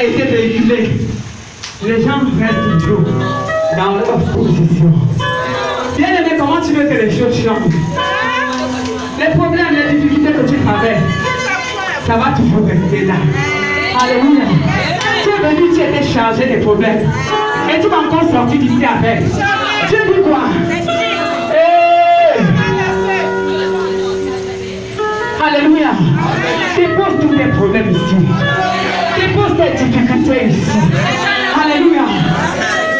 a été véhiculé, les gens restent toujours dans leur position. Bien aimé, comment tu veux que les choses changent? Les problèmes, les difficultés que tu traverses, ça va toujours rester là. Alléluia. Tu es venu, tu étais chargé des problèmes. Et tu vas encore sortir d'ici avec. Tu dis quoi? Alléluia. Dépose tous tes problèmes ici. Dépose tes difficultés ici. Alléluia.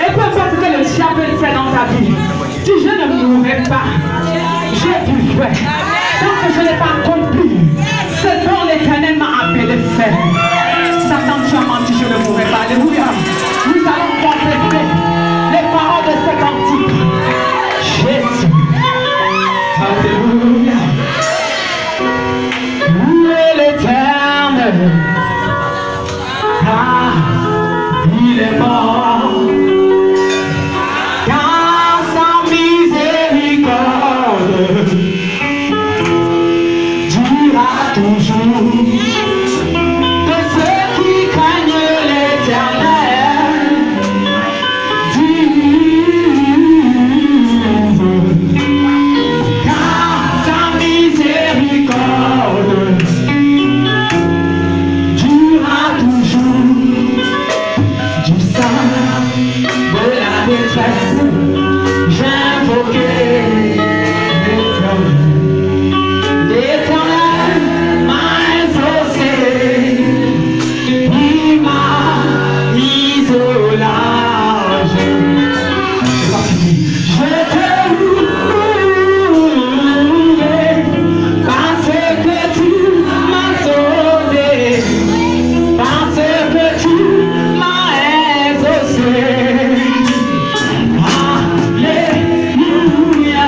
Et peu importe ce que le diable fait dans ta vie, si je ne mourrai pas, je vivrai. Tant que je n'ai pas accompli ce dont l'Éternel m'a appelé de faire. Satan, tu as menti, je ne mourrai pas. Alléluia. Nous allons confesser les paroles de ce cantique. Jésus. Alléluia. Où est l'Éternel? Ah, il est mort. Car sa miséricorde durera toujours. De ceux qui craignent l'Éternel disent, car sa miséricorde durera toujours. Du sang de la détresse, j'invoquais l'Éternel. L'Éternel m'a exaucé, il m'a mis au large. Je te louerai parce que tu m'as sauvé, parce que tu m'as exaucé. Alléluia,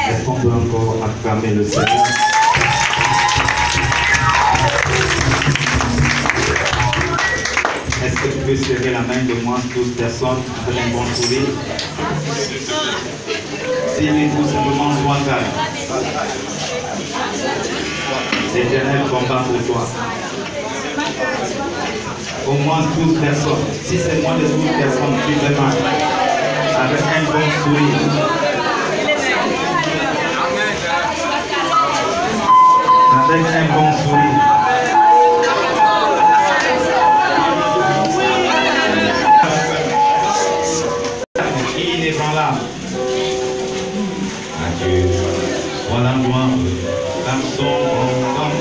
Est-ce qu'on peut encore acclamer le Seigneur? Est-ce que tu peux serrer la main de moins 12 personnes avec un bon sourire? Si les tout simplement soient calmes. L'Éternel combat pour toi. Au moins 12 personnes. Si c'est moins de 12 personnes, tu fais mal. Avec un bon sourire. Avec un bon sourire. Inébranlable. Adieu, voilà moi, comme son enfant,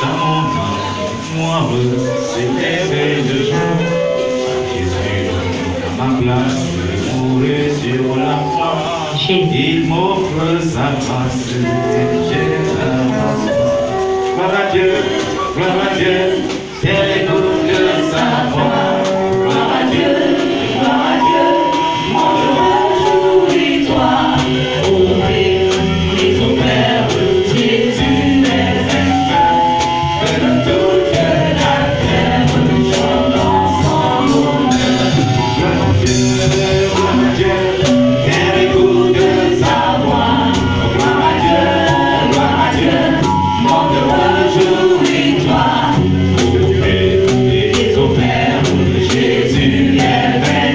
dans mon âme, moi, c'est l'éveil de jour. Jésus, à ma place, mourut sur la croix. Il m'offre sa grâce, j'ai la grâce. Gloire à Dieu, c'est l'écoute de sa voix. Gloire à Dieu, mon réjouis-toi, ouvrir les auberges, Jésus est vainqueur, que toute la terre chante en son honneur. Gloire à Dieu, qu'elle écoute de sa voix. Gloire à Dieu, mon réjouis-toi, ouvrir les auberges, Jésus est vainqueur.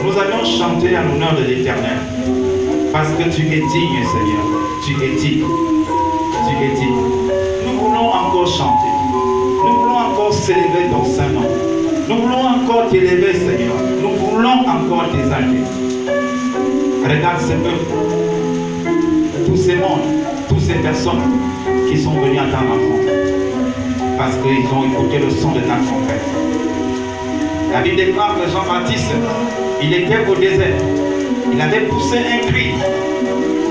Nous avions allons chanter à l'honneur de l'Éternel. Parce que tu es digne, Seigneur. Tu es digne. Tu es digne. Nous voulons encore chanter. Nous voulons encore célébrer ton Saint-Nom. Nous voulons encore t'élever, Seigneur. Nous voulons encore t'exalter. Regarde ce peuple. Tous ces mondes, toutes ces personnes qui sont venues à ta rencontre. Parce qu'ils ont écouté le son de ta trompette. La Bible déclare que Jean-Baptiste, il était au désert. Il avait poussé un cri.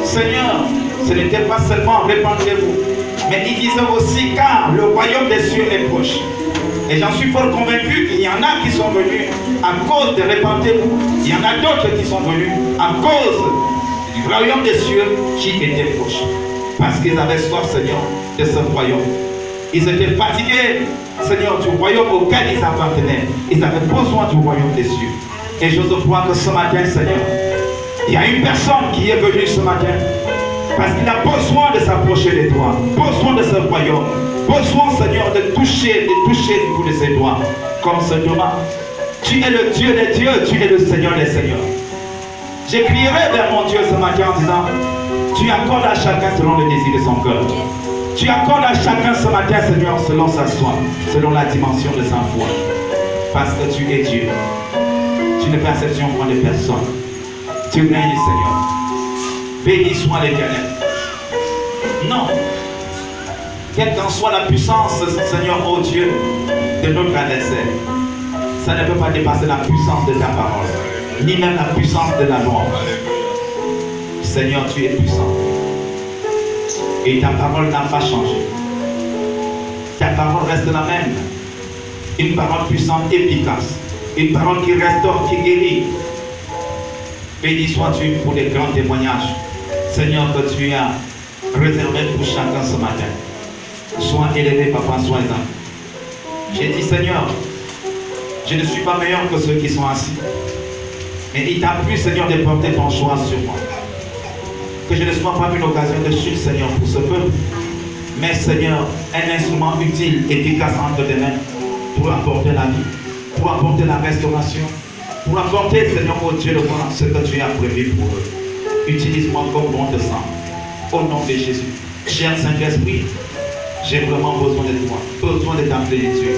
Seigneur, ce n'était pas seulement répandez-vous, mais il disait aussi car le royaume des cieux est proche. Et j'en suis fort convaincu qu'il y en a qui sont venus à cause de répandez-vous. Il y en a d'autres qui sont venus à cause du royaume des cieux qui était proche. Parce qu'ils avaient soif, Seigneur, de ce royaume. Ils étaient fatigués, Seigneur, du royaume auquel ils appartenaient. Ils avaient besoin du royaume des cieux. Et j'ose croire que ce matin, Seigneur, il y a une personne qui est venue ce matin parce qu'il a besoin de s'approcher de toi, besoin de ce royaume, besoin, Seigneur, de toucher du bout de ses doigts. Comme ce Thomas, tu es le Dieu des dieux, tu es le Seigneur des seigneurs. Je crierai vers mon Dieu ce matin en disant, tu accordes à chacun selon le désir de son cœur. Tu accordes à chacun ce matin, Seigneur, selon sa soif, selon la dimension de sa foi. Parce que tu es Dieu. Tu ne fais exception point de personne. Tu règnes, Seigneur. Béni soit l'Éternel. Non. Quelle qu'en soit la puissance, Seigneur, oh Dieu, de notre adversaire, ça ne peut pas dépasser la puissance de ta parole, ni même la puissance de la loi. Seigneur, tu es puissant. Et ta parole n'a pas changé. Ta parole reste la même. Une parole puissante, efficace. Une parole qui restaure, qui guérit. Béni sois-tu pour les grands témoignages, Seigneur, que tu as réservé pour chacun ce matin. Sois élevé, Papa, sois exalté. J'ai dit, Seigneur, je ne suis pas meilleur que ceux qui sont assis. Mais il t'a plu, Seigneur, de porter ton choix sur moi. Que je ne sois pas une occasion de chute, Seigneur, pour ce peuple. Mais, Seigneur, un instrument utile, efficace entre tes mains pour apporter la vie, pour apporter la restauration, pour apporter, Seigneur, oh Dieu, le bon, ce que tu as prévu pour eux. Utilise-moi comme bon te semble. Au nom de Jésus. Cher Saint-Esprit, j'ai vraiment besoin de toi, besoin de ta plénitude.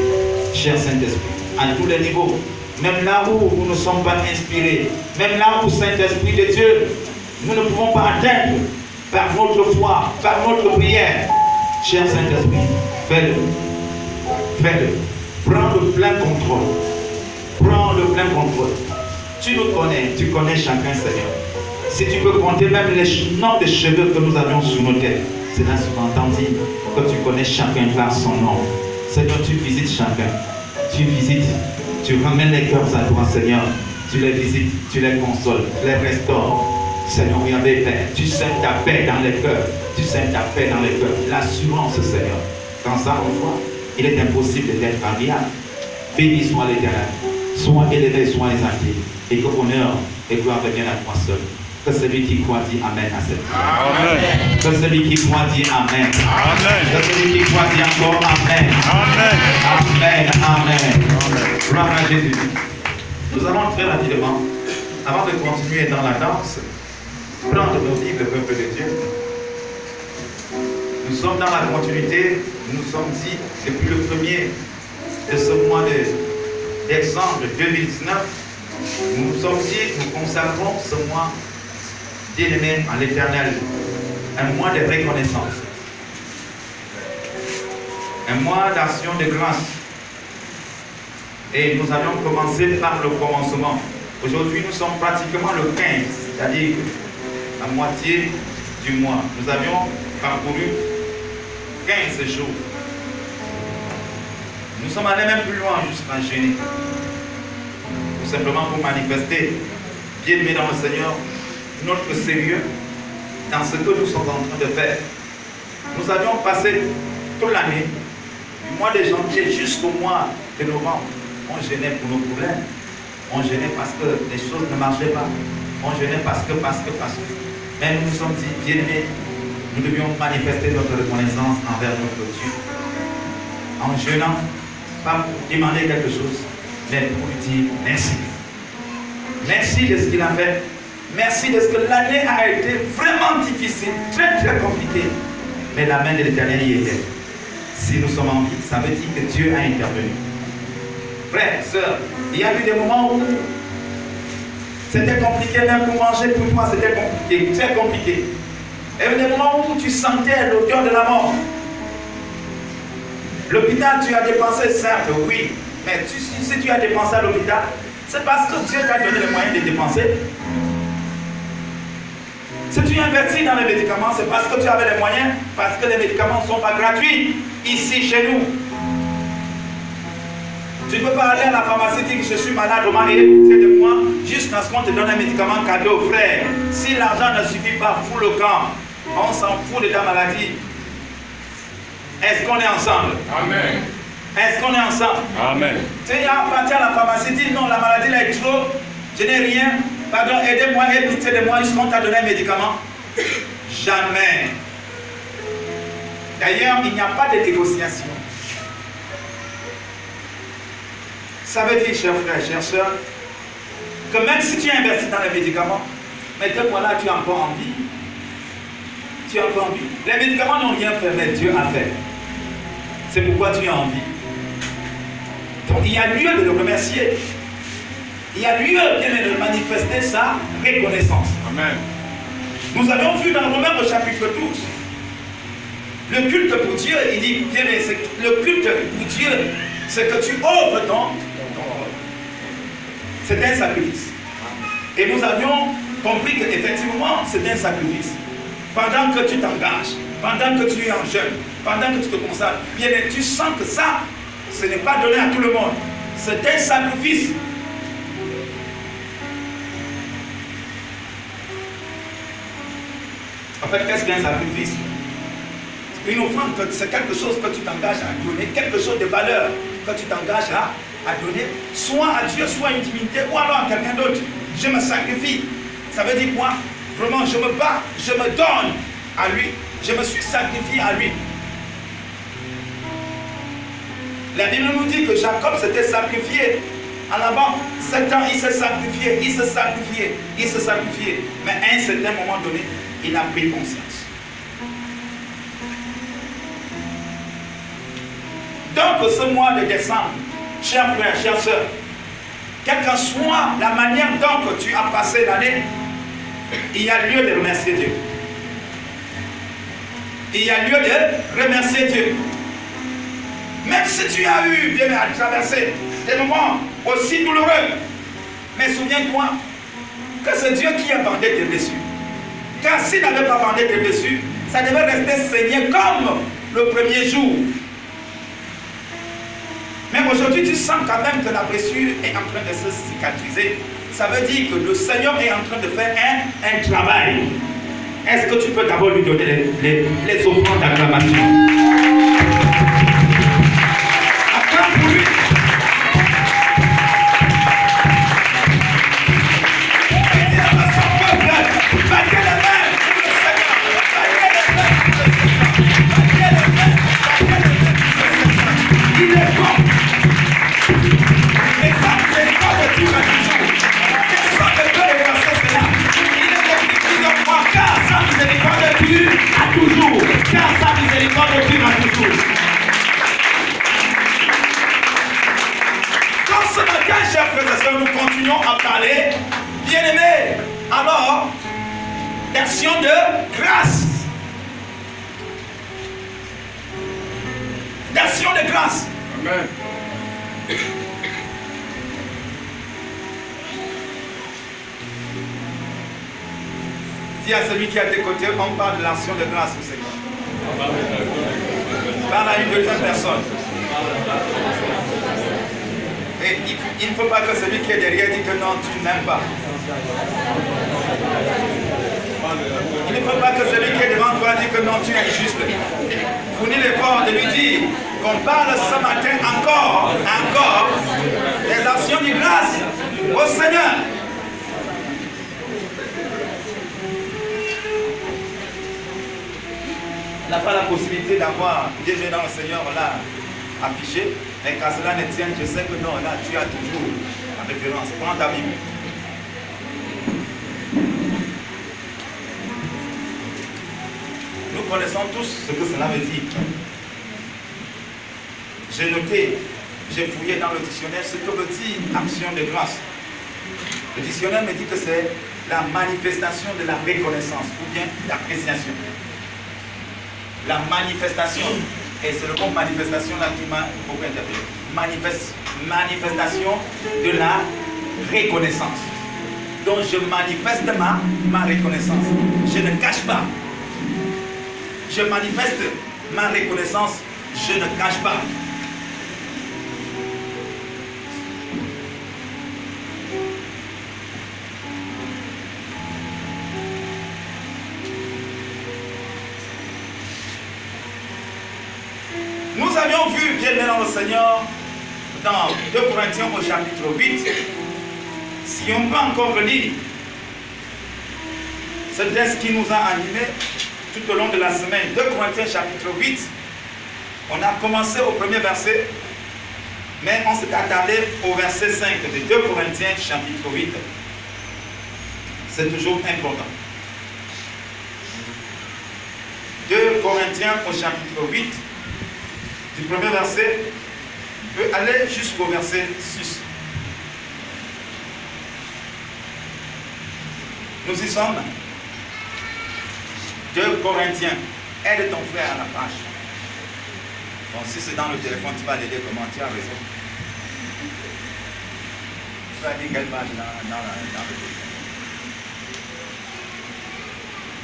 Cher Saint-Esprit, à tous les niveaux, même là où nous ne sommes pas inspirés, même là où, Saint-Esprit de Dieu, nous ne pouvons pas atteindre par notre foi, par notre prière. Cher Saint-Esprit, fais-le. Fais-le. Prends le plein contrôle. Prends le plein contrôle. Tu nous connais, tu connais chacun, Seigneur. Si tu peux compter même les noms des cheveux que nous avions sur nos têtes, cela sous-entendit que tu connais chacun par son nom. Seigneur, tu visites chacun. Tu visites, tu ramènes les cœurs à toi, Seigneur. Tu les visites, tu les consoles, tu les restaures. Seigneur, il y avait paix. Tu sèmes ta paix dans les cœurs. Tu sèmes ta paix dans les cœurs. L'assurance, Seigneur. Quand ça reçoit, il est impossible d'être variable. Béni soit l'Éternel. Sois élevé, sois exalté. Et que honneur et gloire reviennent à toi seul. Que celui qui croit dit Amen à cette prière. Que celui qui croit dit Amen. Amen. Que celui qui croit dit encore Amen. Amen. Amen. Amen. Gloire à Jésus. Nous allons très rapidement, avant de continuer dans la danse, prendre nos Bibles, le peuple de Dieu. Nous sommes dans la continuité, nous sommes dit depuis le premier de ce mois de décembre 2019, nous nous sommes dit, nous consacrons ce mois bien-aimé en l'Éternel, un mois de reconnaissance, un mois d'action de grâce. Et nous avions commencé par le commencement. Aujourd'hui, nous sommes pratiquement le 15, c'est-à-dire la moitié du mois. Nous avions parcouru 15 jours. Nous sommes allés même plus loin jusqu'à jeûner. Tout simplement pour manifester, bien-aimé dans le Seigneur, notre sérieux dans ce que nous sommes en train de faire. Nous avions passé toute l'année, du mois de janvier jusqu'au mois de novembre. On gênait pour nos problèmes. On gênait parce que les choses ne marchaient pas. On gênait parce que. Mais nous nous sommes dit, bien-aimés, nous devions manifester notre reconnaissance envers notre Dieu. En jeûnant, pas pour demander quelque chose, mais pour lui dire merci. Merci de ce qu'il a fait. Merci de ce que l'année a été vraiment difficile, très très compliquée. Mais la main de l'Éternel y était. Si nous sommes en vie, ça veut dire que Dieu a intervenu. Frères, sœurs, il y a eu des moments où c'était compliqué, même pour manger, pour toi c'était compliqué, très compliqué. Il y a eu des moments où tu sentais l'odeur de la mort. L'hôpital, tu as dépensé, certes, oui, mais si tu as dépensé à l'hôpital, c'est parce que Dieu t'a donné les moyens de dépenser. Si tu investis dans les médicaments, c'est parce que tu avais les moyens, parce que les médicaments ne sont pas gratuits ici chez nous. Tu ne peux pas aller à la pharmacie dire que je suis malade, on m'a hérité de moi, juste parce qu'on te donne un médicament cadeau, frère. Si l'argent ne suffit pas, fous le camp. On s'en fout de ta maladie. Est-ce qu'on est ensemble? Amen. Est-ce qu'on est ensemble? Amen. Tu es parti à la pharmacie, dis non, la maladie là est trop, je n'ai rien, pardon, aidez-moi, aie pitié de moi, jusqu'on t'a donné un médicament. Jamais. D'ailleurs, il n'y a pas de négociation. Ça veut dire, chers frères, chers sœurs, que même si tu investis dans les médicaments, mais te voilà, tu as encore envie. Tu as encore envie. Les médicaments n'ont rien fait, mais Dieu a fait. C'est pourquoi tu as envie. Donc il y a lieu de le remercier. Il y a lieu de manifester sa reconnaissance. Amen. Nous avons vu dans Romains au chapitre 12, le culte pour Dieu, il dit, bien, le culte pour Dieu, c'est que tu offres ton rôle. C'est un sacrifice. Et nous avions compris qu'effectivement, c'est un sacrifice. Pendant que tu t'engages, pendant que tu es en jeûne, pendant que tu te consacres, bien, tu sens que ça, ce n'est pas donné à tout le monde. C'est un sacrifice. En fait, qu'est-ce qu'un sacrifice? Une offrande, c'est quelque chose que tu t'engages à donner, quelque chose de valeur que tu t'engages à donner, soit à Dieu, soit à une divinité, ou alors à quelqu'un d'autre. Je me sacrifie. Ça veut dire quoi? Vraiment, je me bats, je me donne à lui. Je me suis sacrifié à lui. La Bible nous dit que Jacob s'était sacrifié. En avant, 7 ans, il s'est sacrifié, il s'est sacrifié, il s'est sacrifié. Mais à un certain moment donné, il a pris conscience. Donc, ce mois de décembre, chers frères, chères sœurs, quelle que soit la manière dont tu as passé l'année, il y a lieu de remercier Dieu. Il y a lieu de remercier Dieu. Même si tu as eu bien à traverser des moments aussi douloureux, mais souviens-toi que c'est Dieu qui a bandé tes blessures. Car s'il n'avait pas bandé tes blessures, ça devait rester saigné comme le premier jour. Mais aujourd'hui, tu sens quand même que la blessure est en train de se cicatriser. Ça veut dire que le Seigneur est en train de faire un travail. Est-ce que tu peux d'abord lui donner les offrandes d'acclamation? Acclame pour lui. Et dis à son peuple, battez les mains pour le Seigneur. Battez les mains pour le Seigneur. Battez les mains pour le Seigneur. Il est bon. Et sa miséricorde dure toujours. Personne ne peut effacer cela. Il est écrit plusieurs fois, car sa miséricorde dure à toujours. Car sa miséricorde dure à toujours. Quand ce matin, chers frères et sœurs, nous continuons à parler, bien-aimés, alors, d'action de grâce. D'action de grâce. Amen. Dis à celui qui est à tes côtés, on parle de l'action de grâce au Seigneur. Parle à une deuxième personne. Et il ne faut pas que celui qui est derrière dise que non, tu n'aimes pas. Il ne faut pas que celui qui est devant toi dise que non, tu es injuste. Fournis l'effort de lui dire qu'on parle ce matin encore des actions de grâce au Seigneur. On n'a pas la possibilité d'avoir déjà dans le Seigneur là affiché, mais qu'à cela ne tienne, je sais que non, là tu as toujours la référence. Prends ta Bible. connaissons tous ce que cela veut dire. J'ai noté, j'ai fouillé dans le dictionnaire ce que veut dire action de grâce. Le dictionnaire me dit que c'est la manifestation de la reconnaissance ou bien l'appréciation. La manifestation, et c'est le mot manifestation là qui m'a beaucoup interpellé. Manifestation de la reconnaissance. Donc je manifeste ma reconnaissance. Je ne cache pas. Je manifeste ma reconnaissance. Je ne cache pas. Nous avions vu, bien dans le Seigneur, dans 2 Corinthiens au chapitre 8, si on peut encore lire ce texte qui nous a animés tout au long de la semaine, 2 Corinthiens chapitre 8, on a commencé au premier verset, mais on s'est attardé au verset 5 de 2 Corinthiens chapitre 8. C'est toujours important. 2 Corinthiens au chapitre 8, du premier verset, peut aller jusqu'au verset 6. Nous y sommes. 2 Corinthiens. Aide ton frère à la page. Bon, si c'est dans le téléphone, tu vas l'aider comment? Tu as raison. Tu vas dire quelle page dans le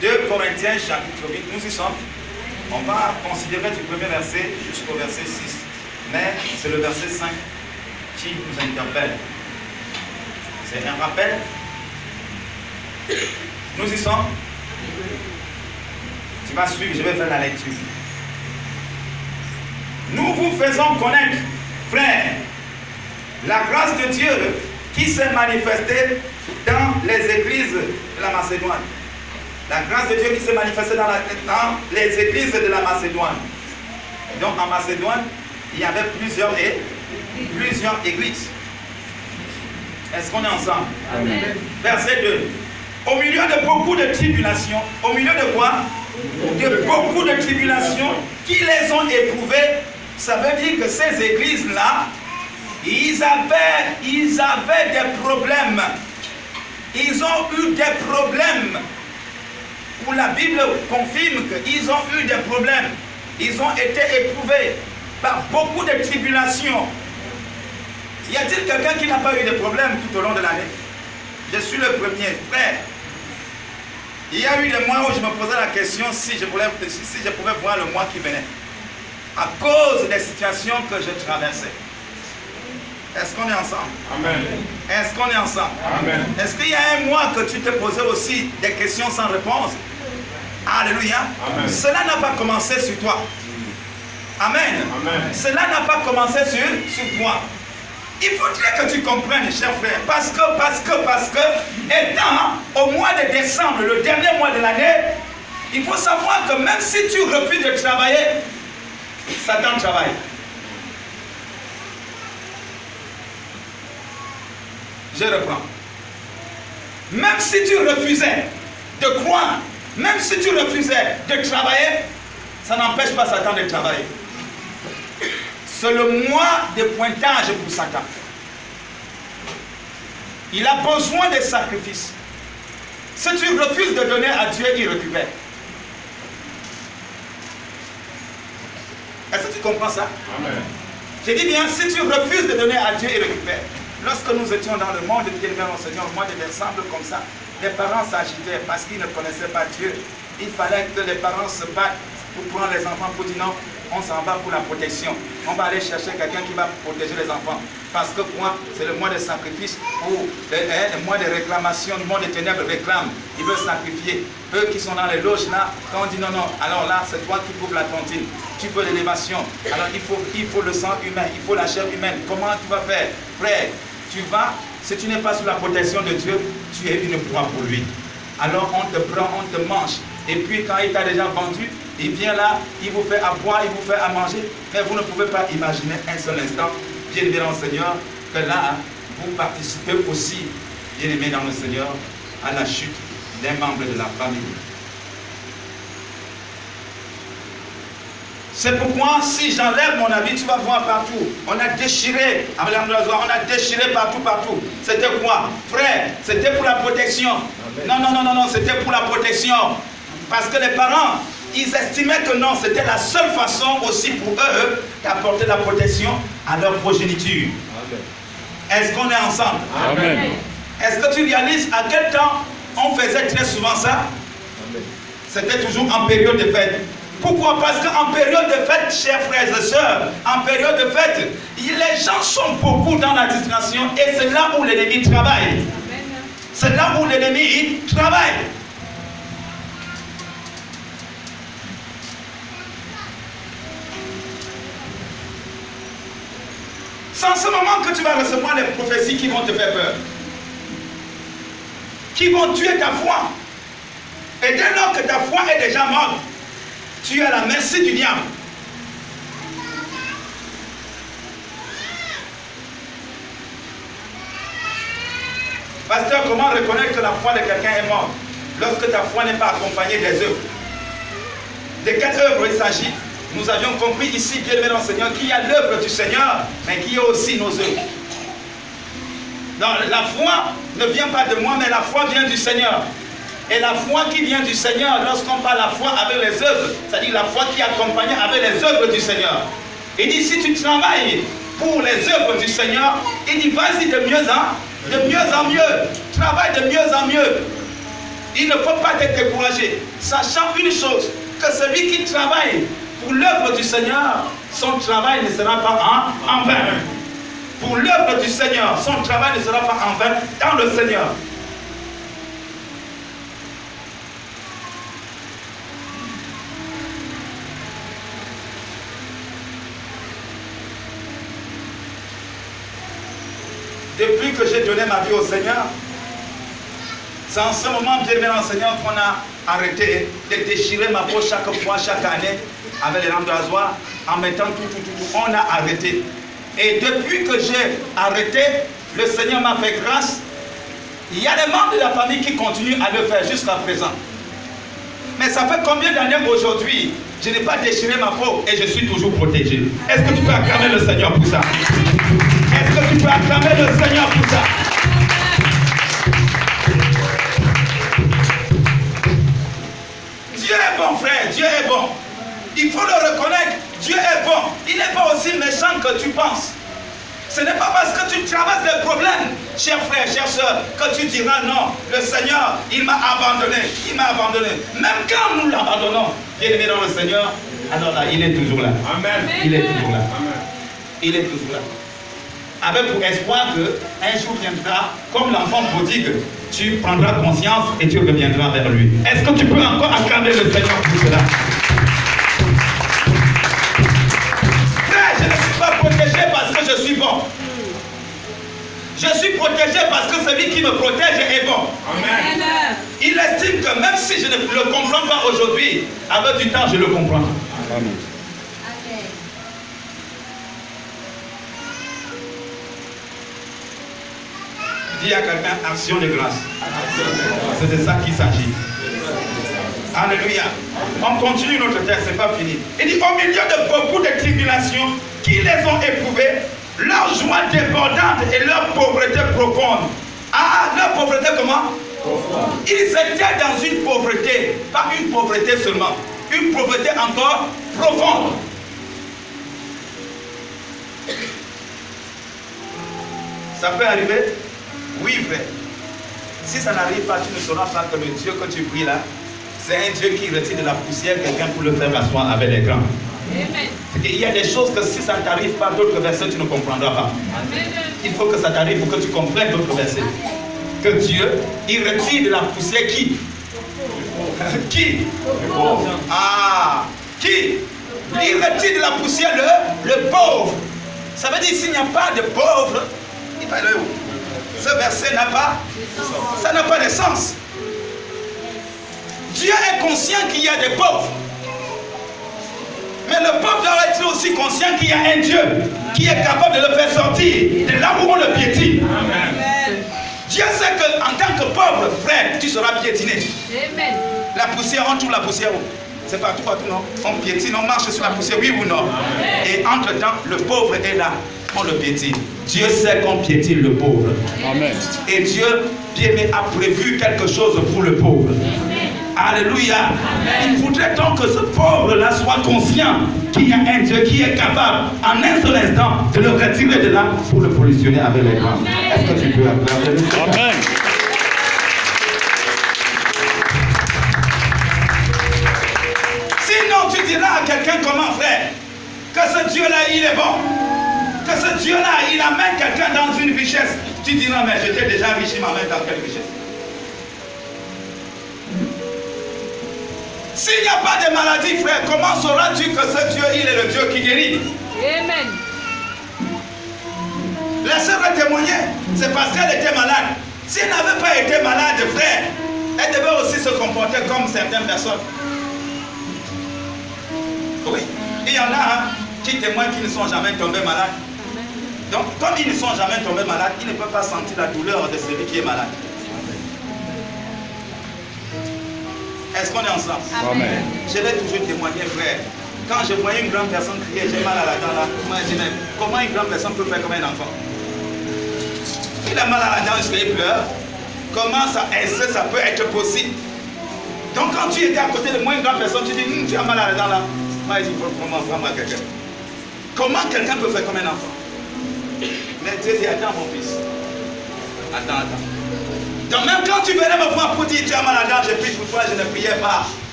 téléphone. 2 Corinthiens chapitre 8, nous y sommes. On va considérer du premier verset jusqu'au verset 6. Mais c'est le verset 5 qui nous interpelle. C'est un rappel. Nous y sommes. Tu vas suivre, je vais faire la lecture. Nous vous faisons connaître, frères, la grâce de Dieu qui s'est manifestée dans les églises de la Macédoine. La grâce de Dieu qui s'est manifestée dans les églises de la Macédoine. Donc en Macédoine, il y avait plusieurs églises. Est-ce qu'on est ensemble? Amen. Verset 2. Au milieu de beaucoup de tribulations, au milieu de quoi? De beaucoup de tribulations qui les ont éprouvées. Ça veut dire que ces églises-là, ils avaient des problèmes. Ils ont eu des problèmes. Où la Bible confirme qu'ils ont eu des problèmes. Ils ont été éprouvés par beaucoup de tribulations. Y a-t-il quelqu'un qui n'a pas eu de problèmes tout au long de l'année? Je suis le premier, frère. Il y a eu des mois où je me posais la question si je pouvais voir le mois qui venait. À cause des situations que je traversais. Est-ce qu'on est ensemble? Amen. Est-ce qu'on est ensemble? Amen. Est-ce qu'il y a un mois que tu te posais aussi des questions sans réponse? Alléluia. Amen. Cela n'a pas commencé sur toi. Amen. Amen. Cela n'a pas commencé sur toi. Il faudrait que tu comprennes, cher frère, parce que, étant au mois de décembre, le dernier mois de l'année, il faut savoir que même si tu refuses de travailler, Satan travaille. Je reprends. Même si tu refusais de croire, même si tu refusais de travailler, ça n'empêche pas Satan de travailler. C'est le mois de pointage pour Satan. Il a besoin de sacrifices. Si tu refuses de donner à Dieu, il récupère. Est-ce que tu comprends ça? Amen. J'ai dit bien, si tu refuses de donner à Dieu, il récupère. Lorsque nous étions dans le monde, bien aimé mon Seigneur, au mois de décembre comme ça, les parents s'agitaient parce qu'ils ne connaissaient pas Dieu. Il fallait que les parents se battent pour prendre les enfants pour dire non, on s'en va pour la protection. On va aller chercher quelqu'un qui va protéger les enfants. Parce que quoi? C'est le mois de sacrifice où le mois de réclamation, le mois de ténèbres réclame. Ils veulent sacrifier. Eux qui sont dans les loges là, quand on dit non, non, alors là, c'est toi qui couvres la tontine. Tu veux l'élévation. Alors il faut le sang humain, il faut la chair humaine. Comment tu vas faire? Frère, tu vas, si tu n'es pas sous la protection de Dieu, tu es une proie pour lui. Alors on te prend, on te mange. Et puis quand il t'a déjà vendu, il vient là, il vous fait à boire, il vous fait à manger. Mais vous ne pouvez pas imaginer un seul instant, bien aimé dans le Seigneur, que là, vous participez aussi, bien aimé dans le Seigneur, à la chute d'un membre de la famille. C'est pourquoi si j'enlève mon habit, tu vas voir partout. On a déchiré, on a déchiré partout. C'était quoi? Frère, c'était pour la protection. Non, c'était pour la protection. Parce que les parents, ils estimaient que non, c'était la seule façon aussi pour eux d'apporter la protection à leur progéniture. Est-ce qu'on est ensemble? Amen. Est-ce que tu réalises à quel temps on faisait très souvent ça? C'était toujours en période de fête. Pourquoi? Parce qu'en période de fête, chers frères et sœurs, en période de fête, les gens sont beaucoup dans la distraction et c'est là où l'ennemi travaille. C'est là où l'ennemi travaille. C'est en ce moment que tu vas recevoir les prophéties qui vont te faire peur. Qui vont tuer ta foi. Et dès lors que ta foi est déjà morte, tu es à la merci du diable. Pasteur, comment reconnaître que la foi de quelqu'un est morte? Lorsque ta foi n'est pas accompagnée des œuvres. De quelle œuvre il s'agit? Nous avions compris ici, bien aimé dans le Seigneur, qu'il y a l'œuvre du Seigneur, mais qu'il y a aussi nos œuvres. Donc, la foi ne vient pas de moi, mais la foi vient du Seigneur. Et la foi qui vient du Seigneur, lorsqu'on parle la foi avec les œuvres, c'est-à-dire la foi qui est accompagnée avec les œuvres du Seigneur. Il dit, si tu travailles pour les œuvres du Seigneur, il dit, vas-y de mieux en mieux. Travaille de mieux en mieux. Il ne faut pas te décourager, sachant une chose, que celui qui travaille pour l'œuvre du Seigneur, son travail ne sera pas en vain. Pour l'œuvre du Seigneur, son travail ne sera pas en vain dans le Seigneur. Depuis que j'ai donné ma vie au Seigneur, c'est en ce moment, bien aimé dans le Seigneur, qu'on a arrêté de déchirer ma peau chaque fois, chaque année, avec les lampes de rasoir, en mettant tout. On a arrêté. Et depuis que j'ai arrêté, le Seigneur m'a fait grâce. Il y a des membres de la famille qui continuent à le faire jusqu'à présent. Mais ça fait combien d'années aujourd'hui, je n'ai pas déchiré ma peau et je suis toujours protégé? Est-ce que tu peux acclamer le Seigneur pour ça? Est-ce que tu peux acclamer le Seigneur pour ça? Dieu est bon, frère, Dieu est bon. Il faut le reconnaître, Dieu est bon. Il n'est pas aussi méchant que tu penses. Ce n'est pas parce que tu traverses des problèmes, chers frères, chères sœurs, que tu diras non, le Seigneur, il m'a abandonné, il m'a abandonné. Même quand nous l'abandonnons, bien aimé dans le Seigneur, alors là, il est toujours là. Amen. Il est toujours là. Amen. Il est toujours là. Avec pour espoir qu'un jour viendra, comme l'enfant prodigue, tu prendras conscience et tu reviendras vers lui. Est-ce que tu peux encore acclamer le Seigneur pour cela? Frère, je ne suis pas protégé parce que je suis bon. Je suis protégé parce que celui qui me protège est bon. Amen. Il estime que même si je ne le comprends pas aujourd'hui, avec du temps, je le comprends. Amen. Dis à quelqu'un, action de grâce. C'est de ça qu'il s'agit. Alléluia. On continue notre texte, c'est pas fini. Il dit, au milieu de beaucoup de tribulations qui les ont éprouvées, leur joie débordante et leur pauvreté profonde. Ah, leur pauvreté comment? Profonde. Ils étaient dans une pauvreté, pas une pauvreté seulement, une pauvreté encore profonde. Ça peut arriver? Oui, frère. Si ça n'arrive pas, tu ne sauras pas que le Dieu que tu pries là, c'est un Dieu qui retire de la poussière quelqu'un pour le faire asseoir avec les grands. Amen. Il y a des choses que si ça ne t'arrive pas, d'autres versets, tu ne comprendras pas. Amen. Il faut que ça t'arrive pour que tu comprennes d'autres versets. Que Dieu, il retire de la poussière qui? Qui? Ah, qui? Il retire de la poussière le pauvre. Ça veut dire s'il n'y a pas de pauvre, il va aller où? Ce verset n'a pas, ça n'a pas de sens. Dieu est conscient qu'il y a des pauvres. Mais le pauvre doit être aussi conscient qu'il y a un Dieu qui est capable de le faire sortir de là où on le piétine. Amen. Dieu sait qu'en tant que pauvre, frère, tu seras piétiné. Amen. La poussière, on trouve la poussière où? C'est partout, non? On piétine, on marche sur la poussière, oui ou non? Et entre-temps, le pauvre est là. On le piétine. Dieu sait qu'on piétine le pauvre. Amen. Et Dieu, bien-aimé, a prévu quelque chose pour le pauvre. Alléluia. Il voudrait donc que ce pauvre-là soit conscient qu'il y a un Dieu qui est capable, en un seul instant, de le retirer de là pour le positionner avec les grands. Est-ce que tu peux applaudir? Amen. Sinon, tu diras à quelqu'un comment, frère, que ce Dieu-là, il est bon. Que ce Dieu-là, il amène quelqu'un dans une richesse. Tu diras, mais j'étais déjà riche, il m'amène dans quelle richesse? S'il n'y a pas de maladie, frère, comment sauras-tu que ce Dieu, il est le Dieu qui guérit? Amen. La sœur a témoigné, c'est parce qu'elle était malade. Si elle n'avait pas été malade, frère, elle devait aussi se comporter comme certaines personnes. Oui, il y en a qui témoignent qu'ils ne sont jamais tombés malades. Donc, comme ils ne sont jamais tombés malades, ils ne peuvent pas sentir la douleur de celui qui est malade. Est-ce qu'on est ensemble? Amen. Je vais toujours témoigner, frère. Quand je voyais une grande personne crier, j'ai mal à la dent là, moi je dis, mais comment une grande personne peut faire comme un enfant? Il a mal à la dent, il pleure. Comment ça, ça peut être possible? Donc quand tu étais à côté de moi, une grande personne, tu dis, tu as mal à la dent là. Moi je dis, comment prendre à quelqu'un? Comment quelqu'un peut faire comme un enfant? Mais Dieu dit, attends mon fils. Attends. Donc même quand tu venais me voir pour dire tu as mal à la dent, je prie pour toi, je ne priais pas.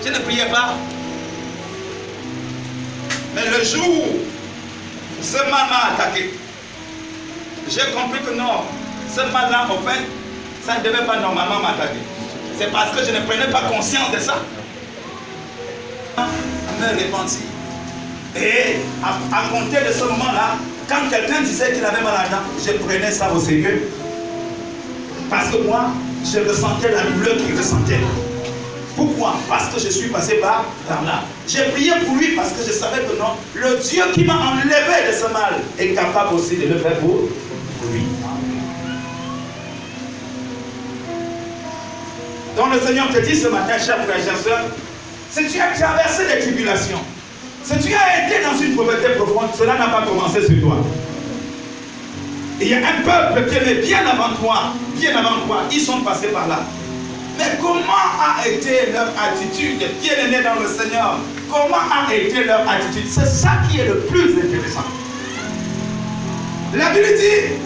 Je ne priais pas. Mais le jour où ce mal m'a attaqué, j'ai compris que non, ce mal-là, en fait, ça ne devait pas normalement m'attaquer. C'est parce que je ne prenais pas conscience de ça. Me repentir. Et à compter de ce moment-là, quand quelqu'un disait qu'il avait mal à la dent, je prenais ça au sérieux. Parce que moi, je ressentais la douleur qu'il ressentait. Pourquoi? Parce que je suis passé par là. J'ai prié pour lui parce que je savais que non, le Dieu qui m'a enlevé de ce mal est capable aussi de le faire pour lui. Donc le Seigneur te dit ce matin, chers frères et chers sœurs, si tu as traversé des tribulations, si tu as été dans une pauvreté profonde, cela n'a pas commencé sur toi. Il y a un peuple qui est bien avant toi, ils sont passés par là. Mais comment a été leur attitude, bien-aimés dans le Seigneur? Comment a été leur attitude? C'est ça qui est le plus intéressant. La Bible dit,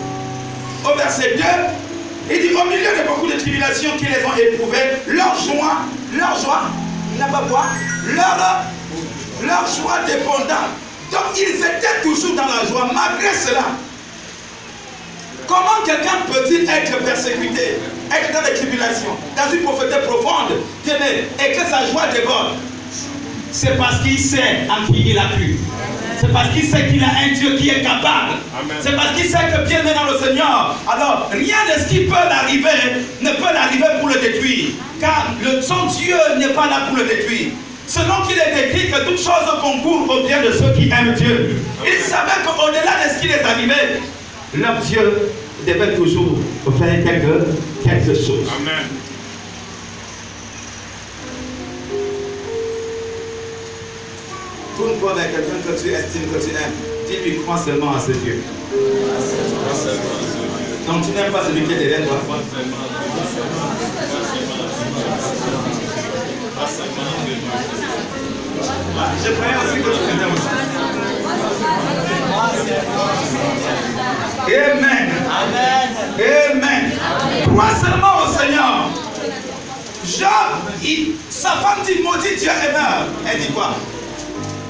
au verset 2, il dit, au milieu de beaucoup de tribulations qui les ont éprouvées, leur joie n'a pas quoi? Leur joie dépendante. Donc ils étaient toujours dans la joie, malgré cela. Comment quelqu'un peut-il être persécuté, être dans des tribulations, dans une pauvreté profonde, et que sa joie déborde? C'est parce qu'il sait en qui il a cru. C'est parce qu'il sait qu'il a un Dieu qui est capable. C'est parce qu'il sait que bien est dans le Seigneur. Alors, rien de ce qui peut l'arriver ne peut l'arriver pour le détruire. Car son Dieu n'est pas là pour le détruire. Selon qu'il est écrit que toutes choses concourent au bien de ceux qui aiment Dieu. Il savait qu'au-delà de ce qui les arrivait, leur Dieu devait toujours faire quelque chose. Amen. Tourne-toi vers quelqu'un que tu estimes, que tu aimes. Dis-lui, crois seulement à ce Dieu. Donc tu n'aimes pas celui qui est derrière toi. Je croyais aussi que tu faisais aussi. Amen. Amen. Crois seulement au Seigneur. Job, sa femme dit, maudit Dieu est mort. Elle dit quoi?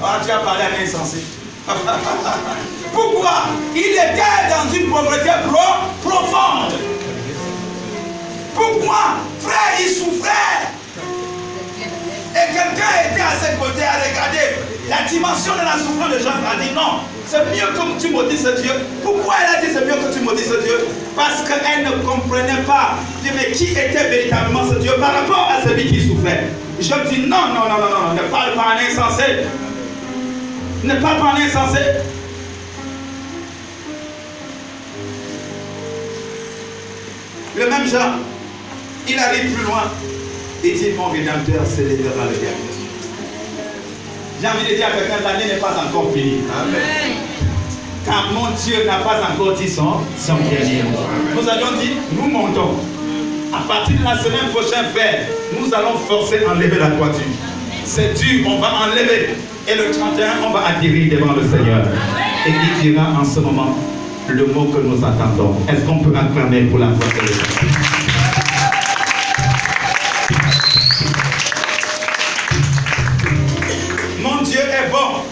Ah, tu as parlé à l'insensé. Pourquoi? Il était dans une pauvreté profonde. Pourquoi? Frère, il souffrait. Et quelqu'un était à ses côtés à regarder la dimension de la souffrance de Job. A dit non, c'est mieux que tu maudisses Dieu. Pourquoi elle a dit c'est mieux que tu maudisses Dieu? Parce qu'elle ne comprenait pas mais qui était véritablement ce Dieu par rapport à celui qui souffrait. Job dit non, ne parle pas en insensé. Ne parle pas en insensé. Le même Jean, il arrive plus loin. Il dit, mon Rédempteur célébrera le dernier. J'ai envie de dire à quelqu'un, l'année n'est pas encore finie. Amen. Car mon Dieu n'a pas encore dit son dernier mot. Nous allons dire, nous montons. À partir de la semaine prochaine, frère, nous allons forcer à enlever la toiture. C'est dur, on va enlever. Et le 31, on va atterrir devant le Seigneur. Et il dira en ce moment le mot que nous attendons. Est-ce qu'on peut acclamer pour la foi de Dieu? Mon Dieu est bon.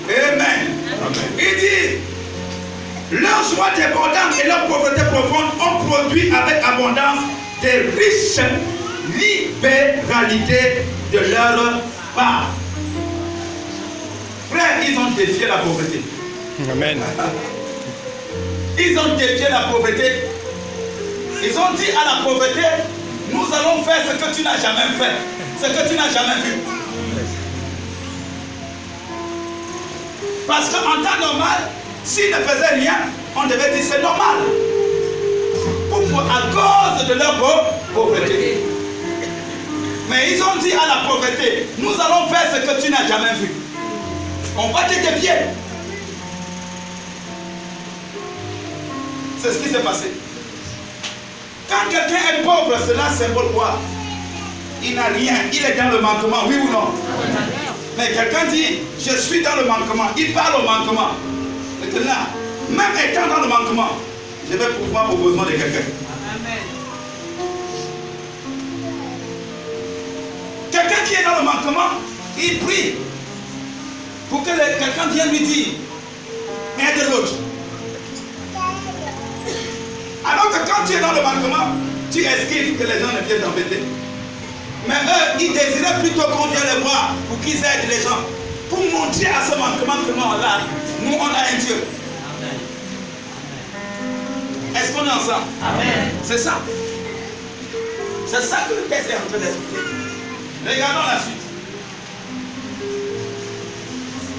Amen. Il dit, leur joie débordante et leur pauvreté profonde ont produit avec abondance des riches libéralités de leur part. Frère, ils ont défié la pauvreté. Amen. Ils ont défié la pauvreté. Ils ont dit à la pauvreté, nous allons faire ce que tu n'as jamais fait, ce que tu n'as jamais vu. Parce qu'en temps normal, s'ils ne faisaient rien, on devait dire c'est normal. Pourquoi? À cause de leur pauvreté. Mais ils ont dit à la pauvreté, nous allons faire ce que tu n'as jamais vu. On va te défier. C'est ce qui s'est passé. Quand quelqu'un est pauvre, cela symbole quoi? Il n'a rien, il est dans le manquement, oui ou non? Mais quelqu'un dit, je suis dans le manquement, il parle au manquement. Maintenant, même étant dans le manquement, je vais pouvoir aux besoins de quelqu'un. Quelqu'un qui est dans le manquement, il prie pour que quelqu'un vienne lui dire, aide l'autre. Alors que quand tu es dans le manquement, tu esquives que les gens ne viennent t'embêter. Mais eux, ils désiraient plutôt qu'on vienne les voir pour qu'ils aident les gens. Pour montrer à ce manquement que nous, on a un Dieu. Est-ce qu'on est ensemble? Amen. C'est ça. C'est ça que le texte est en train d'expliquer. Regardons la suite.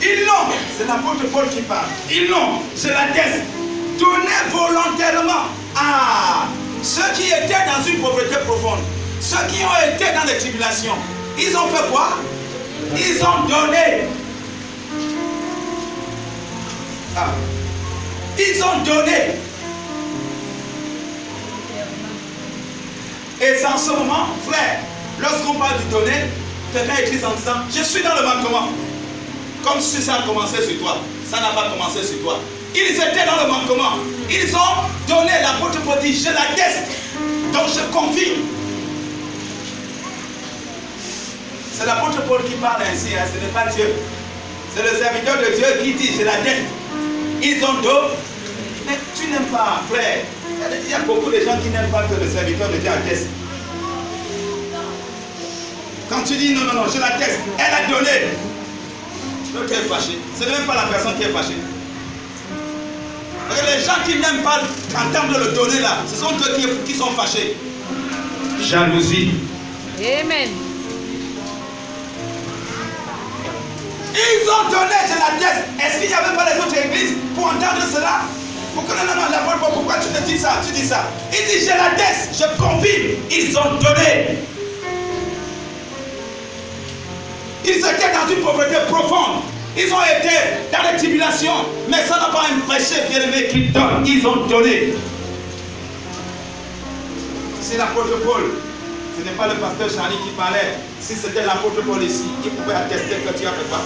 Ils l'ont, c'est l'apôtre Paul qui parle. Ils l'ont, je l'atteste, donné volontairement à ceux qui étaient dans une pauvreté profonde, ceux qui ont été dans les tribulations. Ils ont fait quoi? Ils ont donné. Ils ont donné. Et c'est en ce moment, frère, lorsqu'on parle de donner, quelqu'un écrit en disant, je suis dans le manquement. Comme si ça a commencé sur toi. Ça n'a pas commencé sur toi. Ils étaient dans le manquement. Ils ont donné, l'apôtre Paul dit, je l'atteste. Donc je confie. C'est l'apôtre Paul qui parle ainsi, hein, ce n'est pas Dieu. C'est le serviteur de Dieu qui dit, je l'atteste. Ils ont donné. Mais tu n'aimes pas, frère. Il y a beaucoup de gens qui n'aiment pas que le serviteur de Dieu atteste. Quand tu dis non, non, non, je l'atteste, elle a donné. L'autre est fâché. Ce n'est même pas la personne qui est fâchée. Les gens qui n'aiment pas entendre le donner là, ce sont eux qui sont fâchés. Jalousie. Amen. Ils ont donné, je l'atteste. Est-ce qu'il n'y avait pas les autres églises pour entendre cela? Pourquoi non, pourquoi tu me dis ça? Tu dis ça. Il dit, je l'atteste, je confirme. Ils ont donné. Ils étaient dans une pauvreté profonde. Ils ont été dans les tribulations. Mais ça n'a pas empêché, bien-aimé, qu'ils donnent. Ils ont donné. C'est l'apôtre Paul. Ce n'est pas le pasteur Charlie qui parlait. Si c'était l'apôtre Paul ici, il pouvait attester que tu as fait quoi?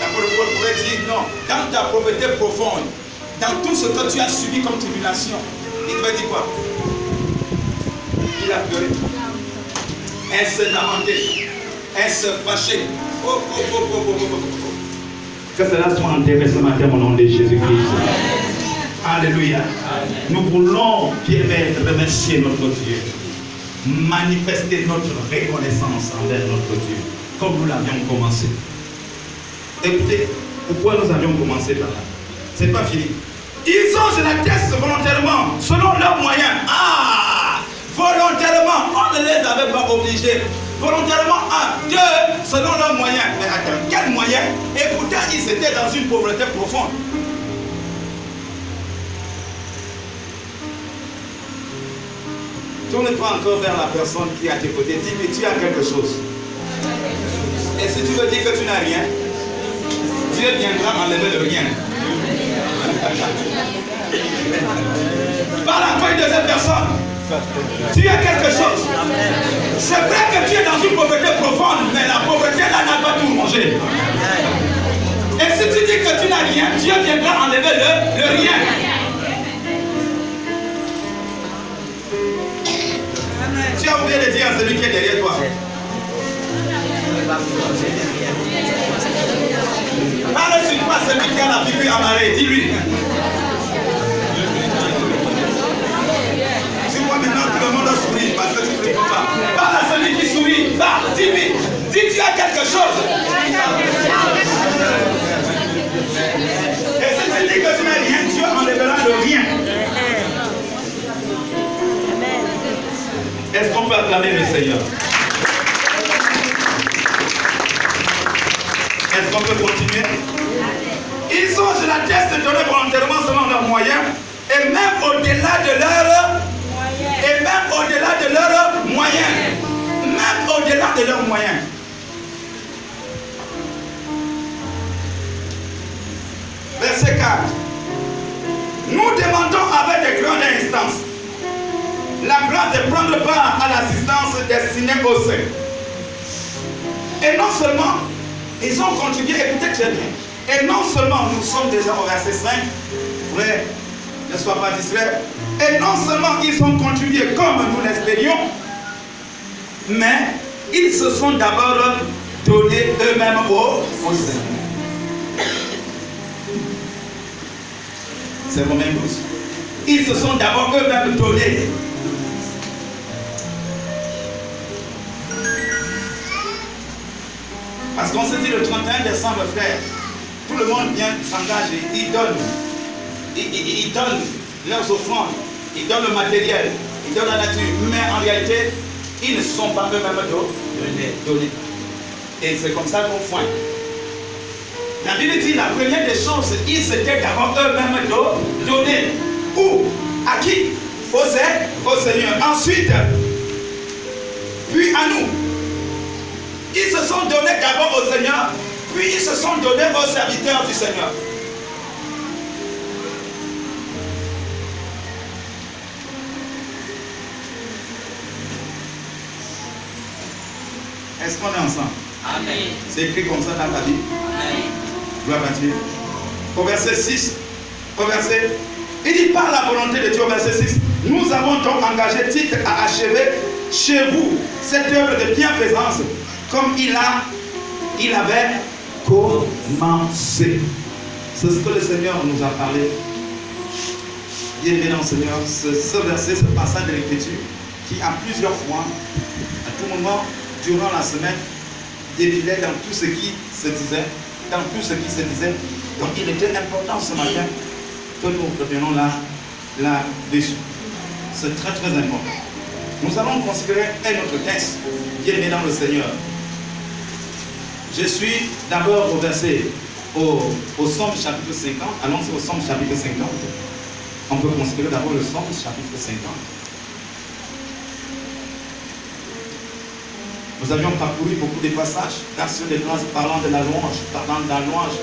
L'apôtre Paul pourrait dire non. Dans ta pauvreté profonde, dans tout ce que tu as subi comme tribulation, il devait dire quoi? Il a pleuré. Elle se lamentait. Elle se fâchait. Que cela soit enterré ce matin au nom de Jésus-Christ. Alléluia. Nous voulons, bien-aimés, remercier notre Dieu. Manifester notre reconnaissance envers notre Dieu. Comme nous l'avions commencé. Écoutez, pourquoi nous avions commencé par là? C'est pas fini. Ils ont, je l'atteste volontairement, selon leurs moyens. Volontairement, on ne les avait pas obligés. Volontairement, selon leurs moyens. Mais attends, quels moyens? Et pourtant, ils étaient dans une pauvreté profonde. Tourne-toi encore vers la personne qui est à tes côtés. Dis-lui, tu as quelque chose. Et si tu veux dire que tu n'as rien, Dieu viendra enlever le rien. Parle encore une deuxième personne. Tu as quelque chose. C'est vrai que tu es dans une pauvreté profonde, mais la pauvreté là n'a pas tout mangé. Et si tu dis que tu n'as rien, Dieu viendra enlever le rien. Tu as oublié de dire à celui qui est derrière toi. Parle sur toi, celui qui a la figure amarrée, dis-lui. Dis-moi maintenant que le monde sourit parce que tu ne réponds pas. Parle à celui qui sourit, parle, dis-lui. Dis tu as quelque chose. Et si tu dis que tu n'as rien, Dieu enlèvera le rien. Est-ce qu'on peut acclamer le Seigneur? Est-ce qu'on peut continuer? Ils ont, je l'atteste, donné volontairement selon leurs moyens, et même au-delà de leurs moyens. Même au-delà de leurs moyens. Verset 4. Nous demandons avec des grandes instances la grâce de prendre part à l'assistance destinée aux saints. Et non seulement, ils ont contribué, écoutez très bien, et non seulement nous sommes déjà au verset 5, frère, ne sois pas distrait, et non seulement ils ont contribué comme nous l'espérions, mais ils se sont d'abord donnés eux-mêmes au Seigneur. C'est Romains 12. Ils se sont d'abord eux-mêmes donnés. Parce qu'on se dit le 31 décembre, frère, tout le monde vient s'engager, ils donnent leurs offrandes, ils donnent le matériel, ils donnent la nature, mais en réalité, ils ne sont pas eux-mêmes donnés. Et c'est comme ça qu'on foigne. La Bible dit la première des choses, ils s'étaient d'abord eux-mêmes donnés. Où? À qui? Au Seigneur. Ensuite, puis à nous. Ils se sont donnés d'abord au Seigneur, puis ils se sont donnés aux serviteurs du Seigneur. Est-ce qu'on est ensemble? Amen. C'est écrit comme ça dans la Bible. Amen. Gloire à Dieu. Au verset 6, il dit par la volonté de Dieu, au verset 6, nous avons donc engagé Tite à achever chez vous cette œuvre de bienfaisance comme il avait commencé. C'est ce que le Seigneur nous a parlé. Bien dans le Seigneur, ce verset, ce passage de l'Écriture qui a plusieurs fois, à tout moment, durant la semaine, défilait dans tout ce qui se disait. Donc il était important ce matin que nous revenions là-dessus. C'est très très important. Nous allons considérer un autre texte, bien aimé dans le Seigneur. Je suis d'abord au verset, au Somme chapitre 50. Allons-y au Somme chapitre 50. On peut considérer d'abord le Somme chapitre 50. Nous avions parcouru beaucoup de passages, d'actions de grâce parlant de la louange,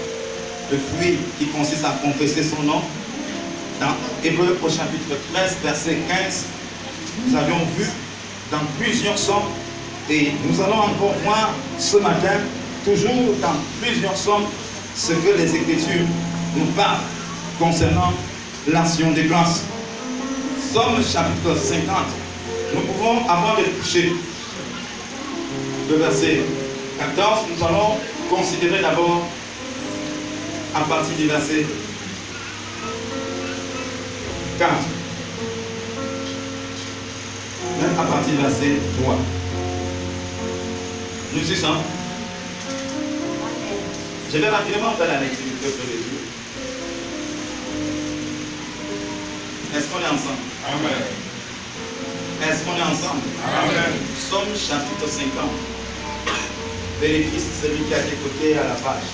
le fruit qui consiste à confesser son nom. Dans Hébreux au chapitre 13, verset 15, nous avions vu dans plusieurs sommes, et nous allons encore voir ce matin, toujours dans plusieurs sommes, ce que les Écritures nous parlent concernant l'action de grâce. Somme chapitre 50, nous pouvons, avant de toucher le verset 14, nous allons considérer d'abord à partir du verset 4. Même à partir du verset 3. Nous y sommes. Je vais rapidement faire la lecture du peuple de Dieu. Est-ce qu'on est ensemble? Amen. Est-ce qu'on est ensemble? Amen. Somme chapitre 50. Vérifie si celui qui a été coté à la page.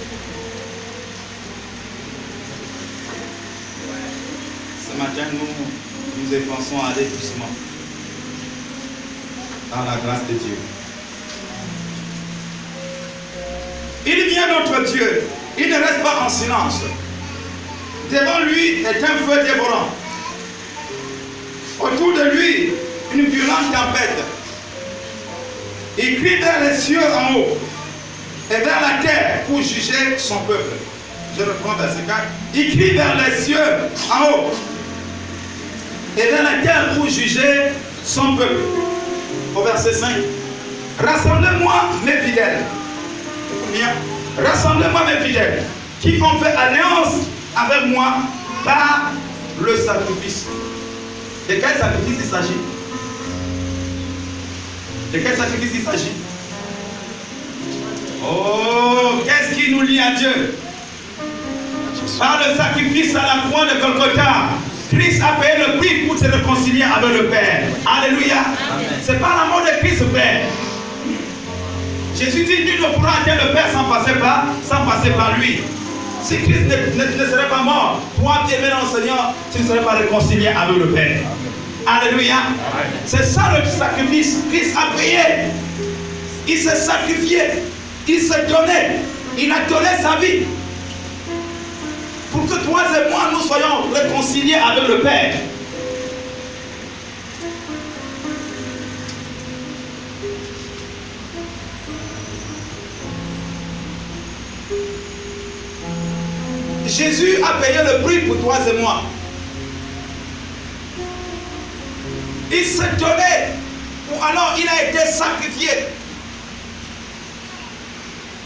Ce matin, nous efforçons à aller doucement. dans la grâce de Dieu. Il vient notre Dieu. Il ne reste pas en silence. Devant lui est un feu dévorant. Autour de lui, une violente tempête. Il crie vers les cieux en haut et vers la terre pour juger son peuple. Je reprends verset 4. Il crie vers les cieux en haut et vers la terre pour juger son peuple. Au verset 5. Rassemblez-moi mes fidèles. Rassemblez-moi mes fidèles qui ont fait alliance avec moi par le sacrifice. De quel sacrifice il s'agit? De quel sacrifice il s'agit? Oh, qu'est-ce qui nous lie à Dieu? Par le sacrifice à la croix de Golgotha, Christ a payé le prix pour se réconcilier avec le Père. Alléluia. C'est par l'amour de Christ, frère. Jésus dit, nul ne pourra atteindre le Père sans passer par lui. Si Christ ne serait pas mort, toi, bien-aimé dans le Seigneur, tu ne serais pas réconcilié avec le Père. Alléluia. C'est ça le sacrifice. Christ a payé. Il s'est sacrifié. Il s'est donné. Il a donné sa vie. Pour que toi et moi, nous soyons réconciliés avec le Père. Jésus a payé le prix pour toi et moi. Il s'est donné. Alors il a été sacrifié.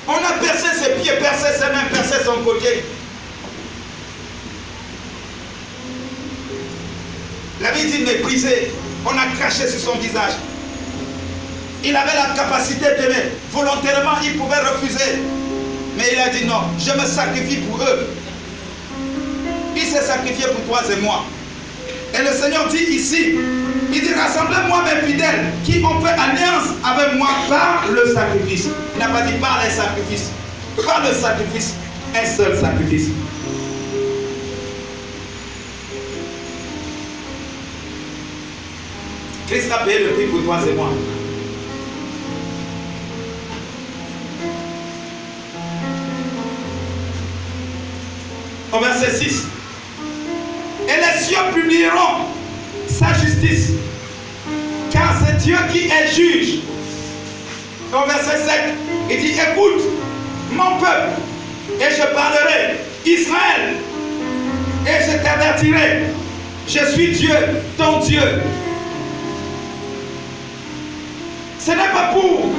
On a percé ses pieds, percé ses mains, percé son côté. La vie dit méprisé. On a craché sur son visage. Il avait la capacité d'aimer. Volontairement, il pouvait refuser. Mais il a dit non, je me sacrifie pour eux. Il s'est sacrifié pour toi et moi. Et le Seigneur dit ici, il dit rassemblez-moi mes fidèles qui ont fait alliance avec moi par le sacrifice. Il n'a pas dit par les sacrifices. Par le sacrifice, un seul sacrifice. Christ a payé le prix pour toi et moi. Au verset 6. Et les cieux publieront sa justice, car c'est Dieu qui est juge. Au verset 7, il dit écoute, mon peuple, et je parlerai, Israël, et je t'avertirai, je suis Dieu, ton Dieu. Ce n'est pas pour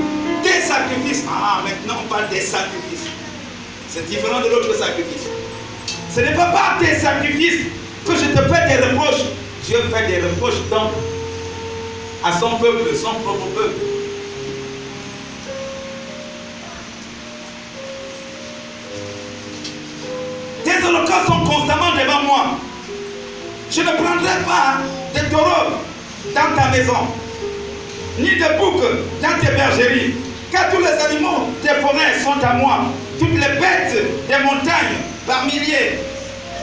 des sacrifices. Ah, maintenant on parle des sacrifices. C'est différent de l'autre sacrifice. Ce n'est pas par tes sacrifices que je te fais des reproches. Dieu fait des reproches donc à son peuple, son propre peuple. Tes holocaustes sont constamment devant moi. Je ne prendrai pas de taureaux dans ta maison, ni de boucs dans tes bergeries, car tous les animaux des forêts sont à moi, toutes les bêtes des montagnes par milliers.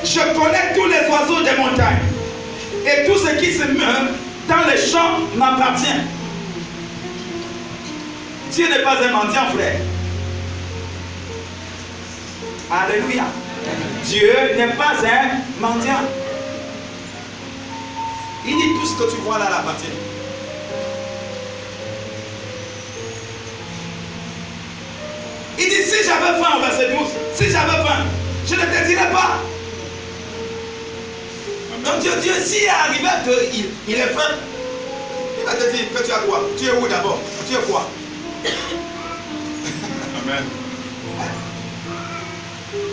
Je connais tous les oiseaux des montagnes. Et tout ce qui se meurt dans les champs m'appartient. Dieu n'est pas un mendiant, frère. Alléluia. Dieu n'est pas un mendiant. Il dit tout ce que tu vois là l'appartient. Il dit si j'avais faim, au verset 12, si j'avais faim, je ne te dirais pas. Donc Dieu, s'il est arrivé qu'il est faim, il va te dire que tu as quoi? Tu es où d'abord? Tu es quoi? Amen.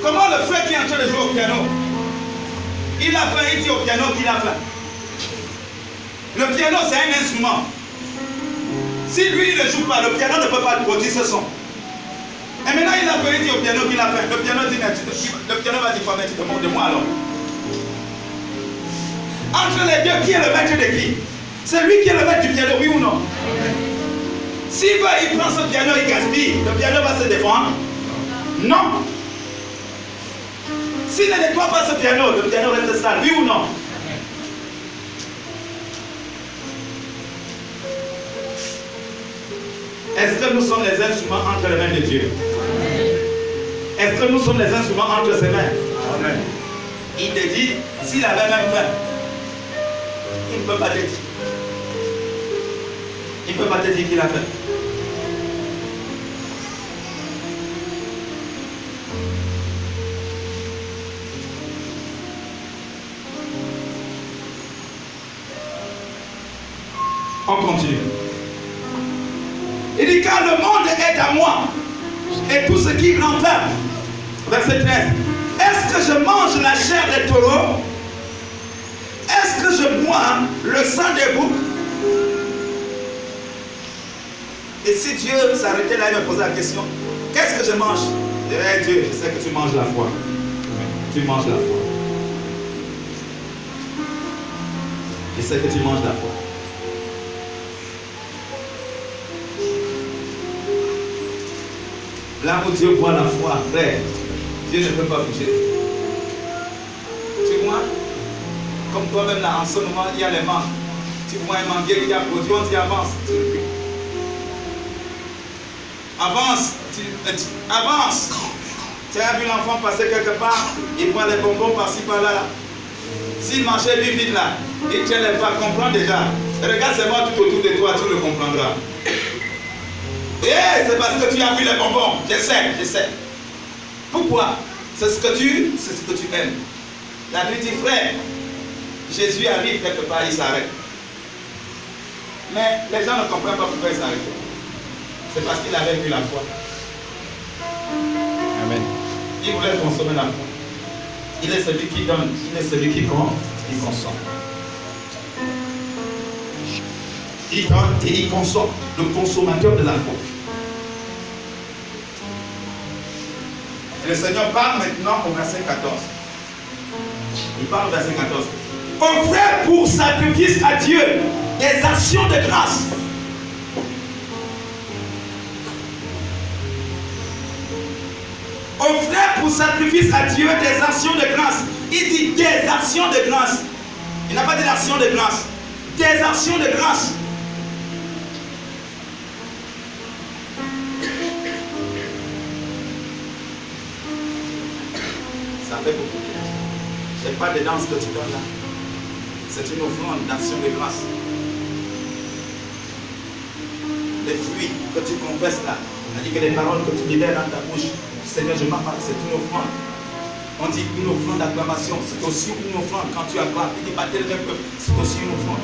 Comment le frère qui est en train de jouer au piano, il a faim, il dit au piano qu'il a faim. Le piano c'est un instrument. Si lui il ne joue pas, le piano ne peut pas produire ce son. Et maintenant il a faim, il dit au piano qu'il a faim. Le piano dit, le piano va dire quoi? Mais tu te moques de moi alors. Entre les deux, qui est le maître de qui? C'est lui qui est le maître du piano, oui ou non? S'il veut, il prend ce piano, il gaspille. Le piano va se défendre? Non. S'il ne nettoie pas ce piano, le piano reste sale, oui ou non? Est-ce que nous sommes les instruments entre les mains de Dieu? Est-ce que nous sommes les instruments entre ses mains? Amen. Il te dit, s'il avait même faim, il ne peut pas te dire. Il ne peut pas te dire qu'il a faim. On continue. Il dit, car le monde est à moi et tout ce qui renferme. Verset 13. Est-ce que je mange la chair des taureaux? Est-ce que je bois le sang des boucs? Et si Dieu s'arrêtait là et me posait la question, qu'est-ce que je mange? Je dirais, Dieu, je sais que tu manges la foi. Tu manges la foi. Je sais que tu manges la foi. Là où Dieu voit la foi, frère, Dieu ne peut pas bouger. Tu vois, comme toi-même là, en ce moment, il y a les mangues. Tu vois un manguier qui a produit, on dit avance. Avance, avance. Tu as vu l'enfant passer quelque part, il prend les bonbons par-ci par-là. S'il marchait vite vite là, il tient les pas, comprends déjà. Regarde seulement tout autour de toi, tu le comprendras. C'est parce que tu as vu les bonbons. Je sais. Pourquoi? C'est ce que tu aimes. La nuit dit, frère, Jésus arrive quelque part, il s'arrête. Mais les gens ne comprennent pas pourquoi il s'arrête. C'est parce qu'il avait vu la foi. Amen. Il voulait consommer la foi. Il est celui qui donne, il est celui qui consomme. Il donne et il consomme, le consommateur de la foi. Et le Seigneur parle maintenant au verset 14. Il parle au verset 14. Offrez pour sacrifice à Dieu des actions de grâce. Offrez pour sacrifice à Dieu des actions de grâce. Il dit des actions de grâce. Il n'a pas dit l'action de grâce. Des actions de grâce. Ça fait beaucoup. Ce n'est pas des danses que tu donnes là. C'est une offrande d'action de grâce. Les fruits que tu confesses là, c'est-à-dire que les paroles que tu libères dans ta bouche, Seigneur, je m'appelle, c'est une offrande. On dit une offrande d'acclamation, c'est aussi une offrande quand tu acclames. Il dit pas tel même peuple, c'est aussi une offrande.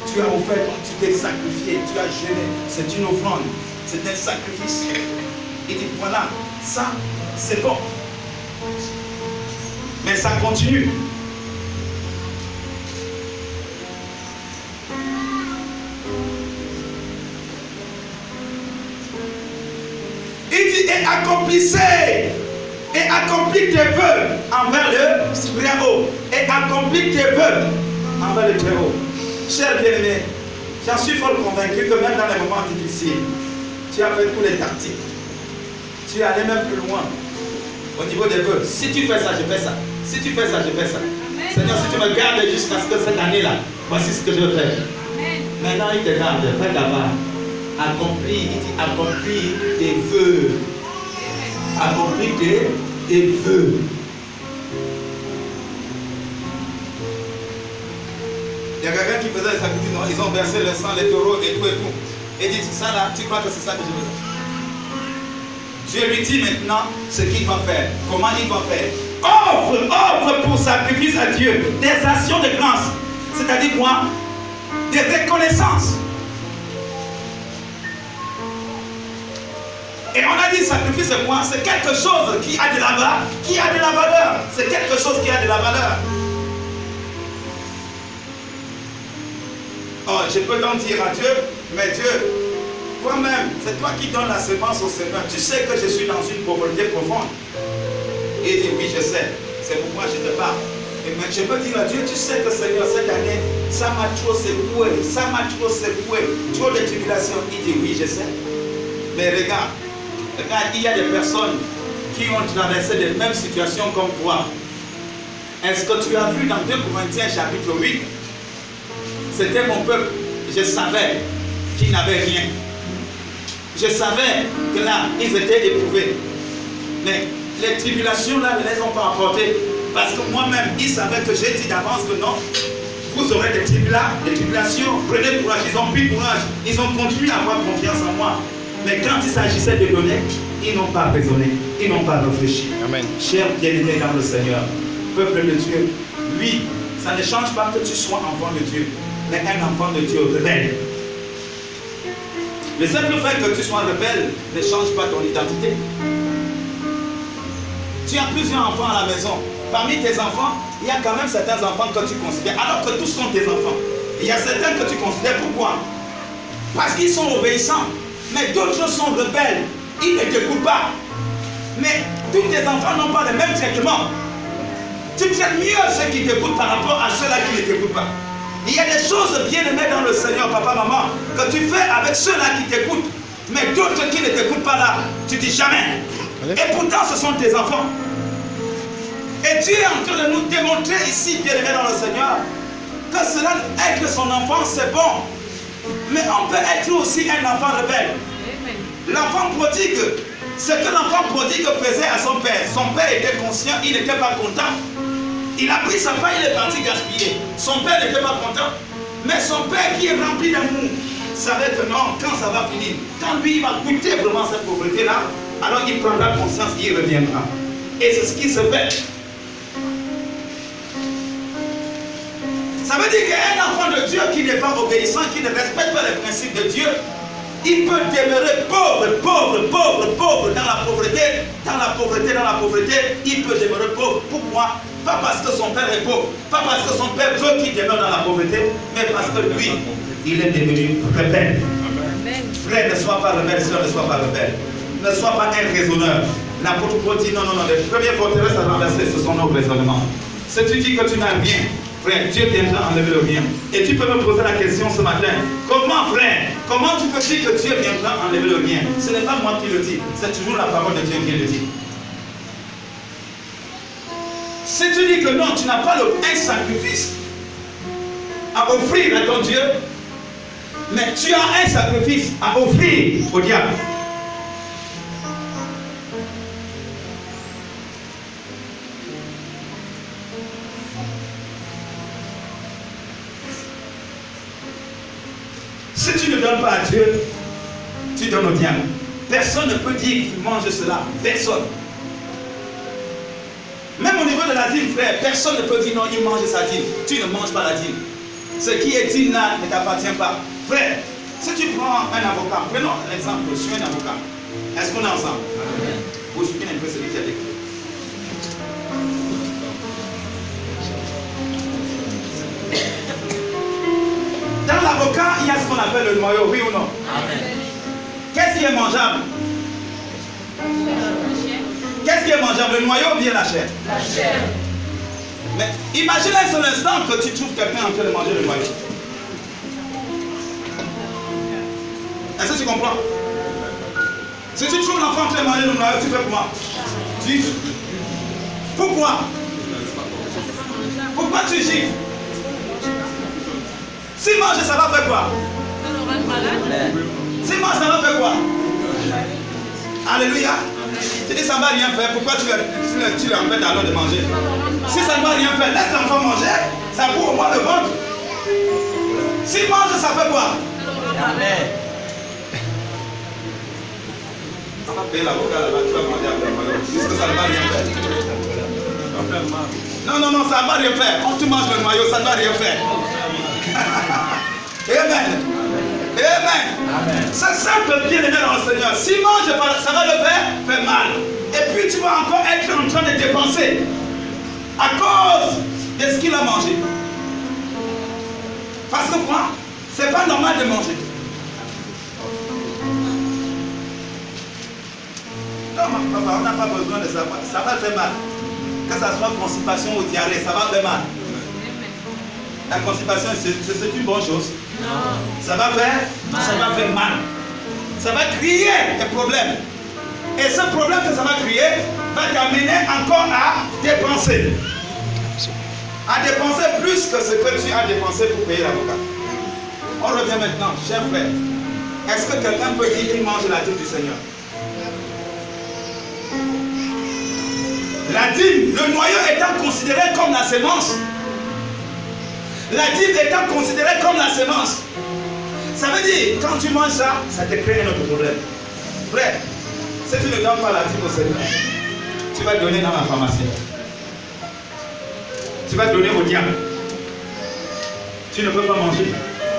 Tu as offert, tu t'es sacrifié, tu as jeûné, c'est une offrande, c'est un sacrifice. Il dit voilà, ça c'est bon. Mais ça continue. Il dit et accomplissez tes vœux envers le Très-Haut. Et accomplis tes vœux envers le Très-Haut. Cher bien-aimé, j'en suis fort convaincu que même dans les moments difficiles, tu as fait tous les tactiques. Tu es allé même plus loin au niveau des vœux. Si tu fais ça, je fais ça. Si tu fais ça, je fais ça. Amen. Seigneur, si tu me gardes jusqu'à ce que cette année-là, voici ce que je veux faire. Amen. Maintenant, il te garde, fais d'abord. Accomplis, il dit accomplis tes vœux. Accomplis tes vœux. Il y a quelqu'un qui faisait des sacrifices, ils ont versé le sang, les taureaux et tout et tout. Et dit ça là, tu crois que c'est ça que je veux faire? Dieu lui dit maintenant ce qu'il va faire. Comment il va faire? Offre pour sacrifice à Dieu des actions de grâce. C'est-à-dire quoi? Des reconnaissances. Et on a dit sacrifice c'est quoi? C'est quelque chose qui a de la valeur. C'est quelque chose qui a de la valeur. Oh, je peux donc dire à Dieu, mais Dieu, toi-même, c'est toi qui donnes la semence au Seigneur. Tu sais que je suis dans une pauvreté profonde. Et il dit, oui, je sais. C'est pourquoi je te parle. Et mais je peux dire à Dieu, tu sais que Seigneur, cette année, ça m'a trop secoué. Ça m'a trop secoué. Trop de tribulations. Il dit, oui, je sais. Mais regarde, il y a des personnes qui ont traversé les mêmes situations comme toi. Est-ce que tu as vu dans 2 Corinthiens chapitre 8? C'était mon peuple. Je savais qu'il n'avait rien. Je savais que là, ils étaient éprouvés. Mais les tribulations là ne les ont pas apportées. Parce que moi-même, ils savaient que j'ai dit d'avance que non, vous aurez des tribulations. Prenez courage, ils ont pris courage. Ils ont continué à avoir confiance en moi. Mais quand il s'agissait de donner, ils n'ont pas raisonné, ils n'ont pas réfléchi. Amen. Chers bien-aimés dans le Seigneur, peuple de Dieu, oui, ça ne change pas que tu sois enfant de Dieu, mais un enfant de Dieu rebelle. Le simple fait que tu sois rebelle ne change pas ton identité. Tu as plusieurs enfants à la maison. Parmi tes enfants, il y a quand même certains enfants que tu considères, alors que tous sont tes enfants. Il y a certains que tu considères pourquoi? Parce qu'ils sont obéissants. Mais d'autres sont rebelles. Ils ne t'écoutent pas. Mais tous tes enfants n'ont pas le même traitement. Tu traites mieux ceux qui t'écoutent par rapport à ceux-là qui ne t'écoutent pas. Il y a des choses bien aimées dans le Seigneur, papa, maman, que tu fais avec ceux-là qui t'écoutent. Mais d'autres qui ne t'écoutent pas là, tu dis jamais. Et pourtant, ce sont tes enfants. Et Dieu est en train de nous démontrer ici, bien aimé dans le Seigneur, que cela, être son enfant, c'est bon. Mais on peut être aussi un enfant rebelle. L'enfant prodigue, ce que l'enfant prodigue faisait à son père. Son père était conscient, il n'était pas content. Il a pris sa part, il est parti gaspiller. Son père n'était pas content. Mais son père qui est rempli d'amour savait que non, quand ça va finir, quand lui il va goûter vraiment cette pauvreté-là, alors il prendra conscience qu'il reviendra. Et c'est ce qui se fait. Ça veut dire qu'un enfant de Dieu qui n'est pas obéissant, qui ne respecte pas les principes de Dieu, il peut demeurer pauvre dans la pauvreté, il peut demeurer pauvre. Pourquoi? Pas parce que son père est pauvre, pas parce que son père veut qu'il demeure dans la pauvreté, mais parce que lui, il est devenu rebelle. Frère, ne sois pas rebelle, soeur, ne sois pas rebelle. Ne sois pas un raisonneur. L'apôtre Paul dit non, les premières forteresses à renverser, ce sont nos raisonnements. Si tu dis que tu n'as rien, frère, Dieu viendra enlever le rien. Et tu peux me poser la question ce matin. Comment, frère, comment tu peux dire que Dieu viendra enlever le rien? Ce n'est pas moi qui le dis, c'est toujours la parole de Dieu qui le dit. Si tu dis que non, tu n'as pas un sacrifice à offrir à ton Dieu, mais tu as un sacrifice à offrir au diable. Si tu ne donnes pas à Dieu, tu donnes au diable. Personne ne peut dire qu'il mange cela. Personne. Même au niveau de la dîme, frère, personne ne peut dire non, il mange sa dîme. Tu ne manges pas la dîme. Ce qui est dîme là ne t'appartient pas. Frère, si tu prends un avocat, prenons l'exemple, je suis un avocat. Est-ce qu'on est ensemble? Vous souvenez un peu celui qui a décrit. Dans l'avocat, il y a ce qu'on appelle le noyau, oui ou non? Qu'est-ce qui est mangeable? Qu'est-ce qui est mangeable? Le noyau ou bien la chair? La chair. Mais imagine un seul instant que tu trouves quelqu'un en train de manger le noyau. Est-ce que tu comprends? Si tu trouves l'enfant en train de manger le noyau, tu fais comment? Pourquoi? Pourquoi tu gifles? S'il mange, ça va faire quoi? S'il mange, ça va faire quoi? Alléluia. Tu dis ça ne va rien faire. Pourquoi tu l'empêches alors de manger? Si ça ne va rien faire, laisse l'enfant manger. Ça court au moins le ventre. S'il mange, ça fait quoi? Amen. On va payer l'avocat là-bas, tu vas manger après. Puisque ça ne va rien faire. Non, ça ne va rien faire. Quand tu manges le noyau, ça ne va rien faire. Amen. Amen. C'est simple, bien aimé dans le Seigneur. Si mange, ça va le faire mal. Et puis tu vas encore être en train de dépenser à cause de ce qu'il a mangé. Parce que quoi? C'est pas normal de manger. Non, papa, on n'a pas besoin de ça. Ça va faire mal. Que ça soit constipation ou diarrhée, ça va faire mal. La constipation, c'est une bonne chose. Non. Ça va faire mal. Ça va créer des problèmes. Et ce problème que ça va créer va t'amener encore à dépenser. À dépenser plus que ce que tu as dépensé pour payer l'avocat. On revient maintenant, chers frères. Est-ce que quelqu'un peut dire qu'il mange la dîme du Seigneur? La dîme, le noyau étant considéré comme la sémence. La dîme étant considérée comme la sémence. Ça veut dire, quand tu manges ça, ça te crée un autre problème. Frère, si tu ne donnes pas la dîme au Seigneur, tu vas donner dans la pharmacie. Tu vas donner au diable. Tu ne peux pas manger.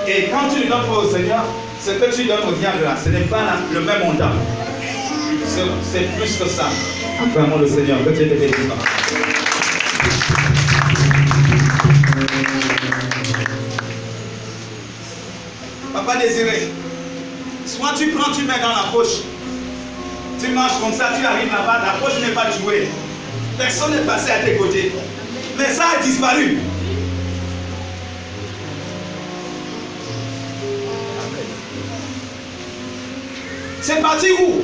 Et quand tu ne donnes pas au Seigneur, ce que tu donnes au diable là, ce n'est pas le même montant. C'est plus que ça. Acclamons le Seigneur. Que Dieu te bénisse. Papa désiré, soit tu prends, tu mets dans la poche. Tu marches comme ça, tu arrives là-bas, la poche n'est pas jouée. Personne n'est passé à tes côtés. Mais ça a disparu. C'est parti où?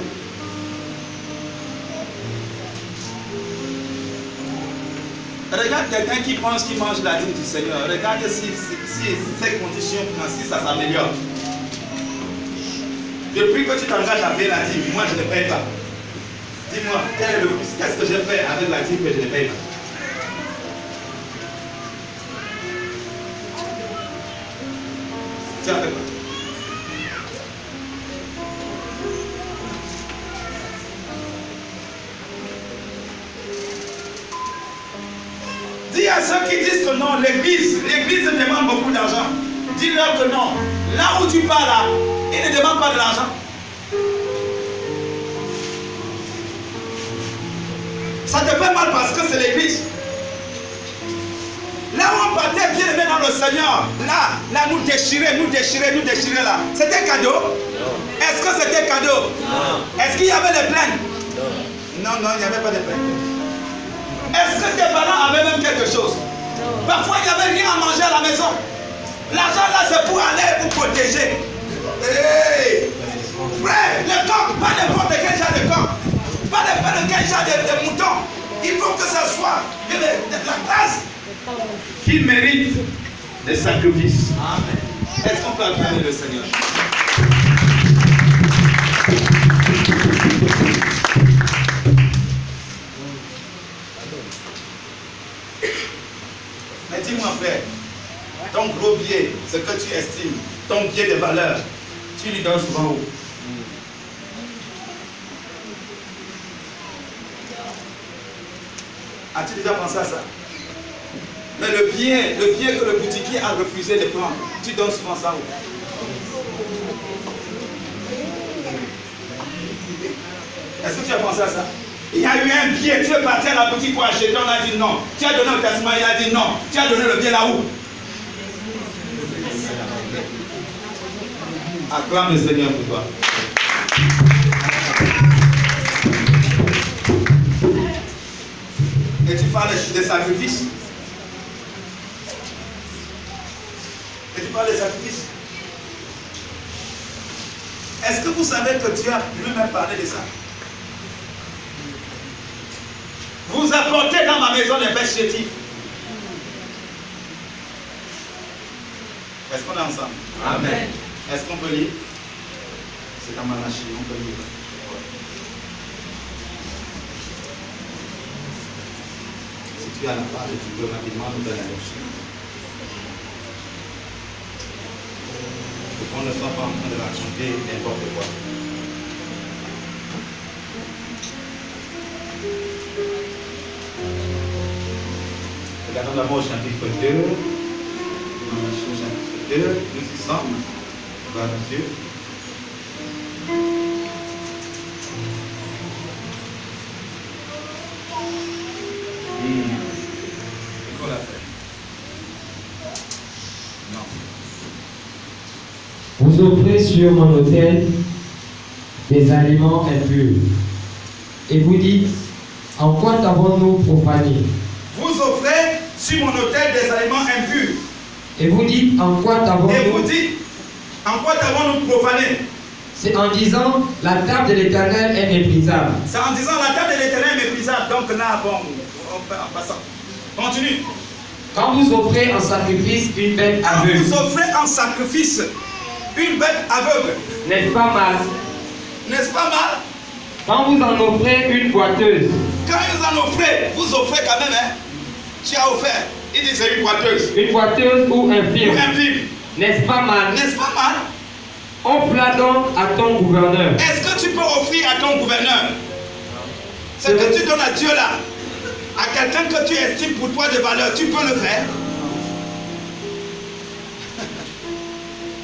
Regarde quelqu'un qui pense qu'il mange la dîme du Seigneur. Regarde si ses conditions financières, ça s'améliore. Depuis que tu t'engages à payer la dîme, moi je ne paye pas. Dis-moi, qu'est-ce que j'ai fait avec la dîme que je ne paye pas? Tu as fait quoi? Dis à ceux qui disent que non, l'église demande beaucoup d'argent. Dis-leur que non. Là où tu pars là, ils ne demandent pas de l'argent. Ça te fait mal parce que c'est l'église. Là où on partait bien aimé dans le Seigneur, là nous déchirer là. C'était cadeau? Non. Est-ce que c'était cadeau? Non. Est-ce qu'il y avait des plaintes? Non. Non, il n'y avait pas de plaintes. Est-ce que tes parents avaient même quelque chose? Non. Parfois il n'y avait rien à manger à la maison. L'argent là c'est pour aller vous protéger. Hey. Frère, le corps, pas n'importe quel genre de corps. Pas n'importe quel genre de mouton. Il faut que ça soit de la classe qui mérite des sacrifices. Amen. Est-ce qu'on peut acclamer le Seigneur? Mais dis-moi frère, ton gros billet, ce que tu estimes, ton billet de valeur, tu lui donnes souvent où? As-tu déjà pensé à ça? Mais le billet que le boutiquier a refusé de prendre, tu donnes souvent ça où? Est-ce que tu as pensé à ça? Il y a eu un billet, tu es parti à la boutique pour acheter, on a dit non. Tu as donné le testament, il a dit non. Tu as donné le billet là où? Acclame le Seigneur pour toi. Et tu parles des sacrifices. Et tu parles des sacrifices. Est-ce que vous savez que Dieu a lui-même parlé de ça? Vous apportez dans ma maison les bêtes chétives. Est-ce qu'on est ensemble? Amen. Est-ce qu'on peut lire? C'est dans Malachie, on peut lire. Si tu as la parole, tu peux rapidement nous donner la lecture. Pour qu'on ne soit pas en train de raconter n'importe quoi. Regardons d'abord au chapitre 2. Malachie au chapitre 2, nous y sommes. Gloire à Dieu. Qu'on l'a fait. Non. Vous offrez sur mon autel des aliments impurs. Et vous dites, en quoi t'avons-nous profané? Vous offrez sur mon autel des aliments impurs. Et vous dites, en quoi t'avons-nous... Et vous dites, en quoi t'avons-nous profané? C'est en disant, la table de l'Éternel est méprisable. C'est en disant, la table de l'Éternel est méprisable. Donc là, bon, en passant. Continue. Quand vous offrez en sacrifice une bête Quand aveugle. vous offrez en sacrifice une bête aveugle. N'est-ce pas mal? N'est-ce pas mal? Quand vous en offrez une boiteuse, Quand ils en offrez, vous offrez quand même, hein? Tu as offert. Il dit c'est une boiteuse. une boiteuse ou un Ou film, un film. n'est-ce pas mal? N'est-ce pas mal? Offre-la donc à ton gouverneur. Est-ce que tu peux offrir à ton gouverneur ce que tu donnes à Dieu là, à quelqu'un que tu estimes pour toi de valeur, tu peux le faire?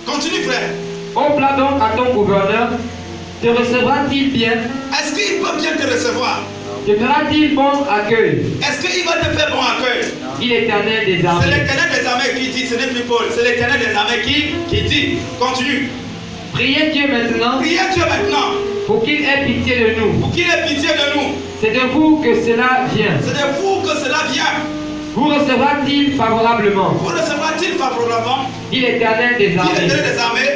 Continue, frère. Offre-la donc à ton gouverneur. Te recevra-t-il bien? Est-ce qu'il peut bien te recevoir? Te fera-t-il bon accueil? Est-ce qu'il va te faire bon accueil? Dit l'Éternel des C'est armées. l'Éternel des armées qui dit, ce n'est plus Paul, c'est l'Éternel des armées qui dit. Continue. Priez Dieu maintenant Priez Dieu maintenant pour qu'il ait pitié de nous. pour qu'il ait pitié de nous. C'est de vous que cela vient. C'est de vous que cela vient. Vous recevra-t-il favorablement? Vous recevra-t-il favorablement? Dit l'Éternel des Dit armées. l'Éternel des armées.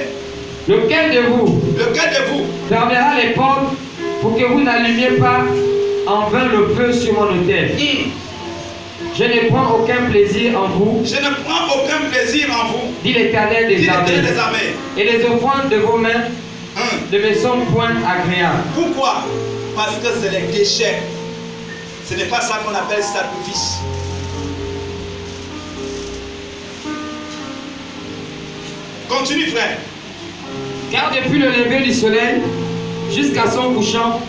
Lequel de vous Lequel de vous fermera les portes pour que vous n'allumiez pas en vain le feu sur mon autel? Je ne prends aucun plaisir en vous, Je ne prends aucun plaisir en vous. dit l'Éternel Dit des armées. l'Éternel des armées. Et les offrandes de vos mains ne me sont point agréables. Pourquoi? Parce que c'est les déchets. Ce n'est pas ça qu'on appelle sacrifice. Continue, frère. Car depuis le lever du soleil jusqu'à son couchant,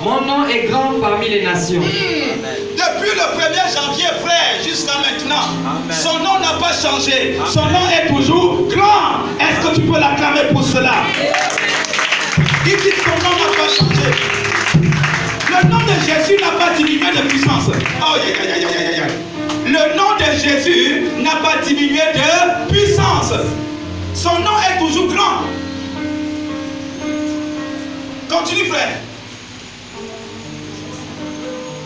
mon nom est grand parmi les nations. Depuis le 1er janvier, frère, jusqu'à maintenant, son nom n'a pas changé. Son nom est toujours grand. Est-ce que tu peux l'acclamer pour cela? Il dit que son nom n'a pas changé. Le nom de Jésus n'a pas diminué de puissance. Oh, le nom de Jésus n'a pas diminué de puissance. Son nom est toujours grand. Continue, frère.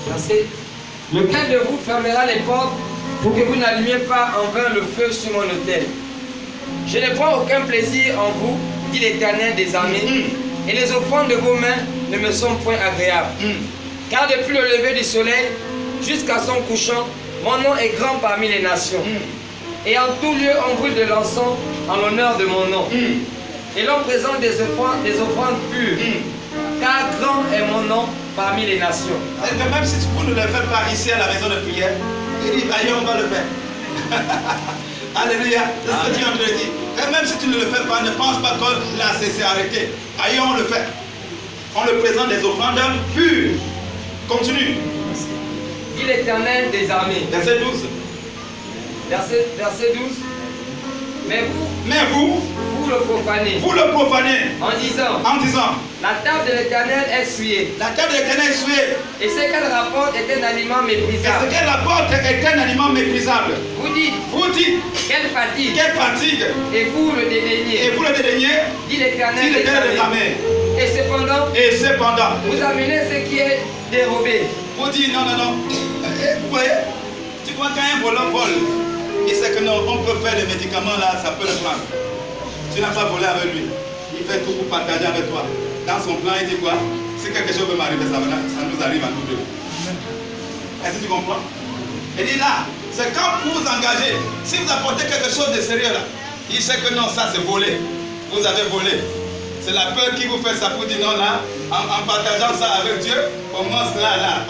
Verset. Lequel de vous fermera les portes pour que vous n'allumiez pas en vain le feu sur mon autel? Je ne prends aucun plaisir en vous, dit l'Éternel des armées, et les offrandes de vos mains ne me sont point agréables. Car depuis le lever du soleil jusqu'à son couchant, mon nom est grand parmi les nations. Et en tout lieu on brûle de l'encens en l'honneur de mon nom. Et l'on présente des offrandes pures. Car grand est mon nom parmi les nations. Et que même si vous ne le faites pas ici à la maison de prière, il dit ailleurs on va le faire. Alléluia, c'est ce que tu es en train de dire. Et même si tu ne le fais pas, ne pense pas que là c'est arrêté. Ailleurs on le fait. On le présente des offrandes pures. Continue. Dit l'Éternel des armées. Verset 12. Verset 12. Mais vous le profanez. Vous le profanez. En disant, la table de l'Éternel est souillée. La table de l'Éternel est souillée. Et ce qu'elle rapporte est un aliment méprisable. Et ce qu'elle rapporte est un aliment méprisable. Vous dites, quelle fatigue. Et vous le dédaignez. Dit Dit l'Éternel des armées. Et cependant, vous amenez ce qui est dérobé. Vous dites non. Vous voyez, tu vois quand un voleur vole, il sait que non, on peut faire les médicaments là, ça peut le prendre. Tu n'as pas volé avec lui. Il fait tout pour partager avec toi. Dans son plan, il dit quoi? Si quelque chose peut m'arriver, ça nous arrive à nous deux. Est-ce que tu comprends? Il dit là, c'est quand vous vous engagez, si vous apportez quelque chose de sérieux là, il sait que non, ça c'est volé. Vous avez volé. C'est la peur qui vous fait ça pour dire non là, en partageant ça avec Dieu, au moins là,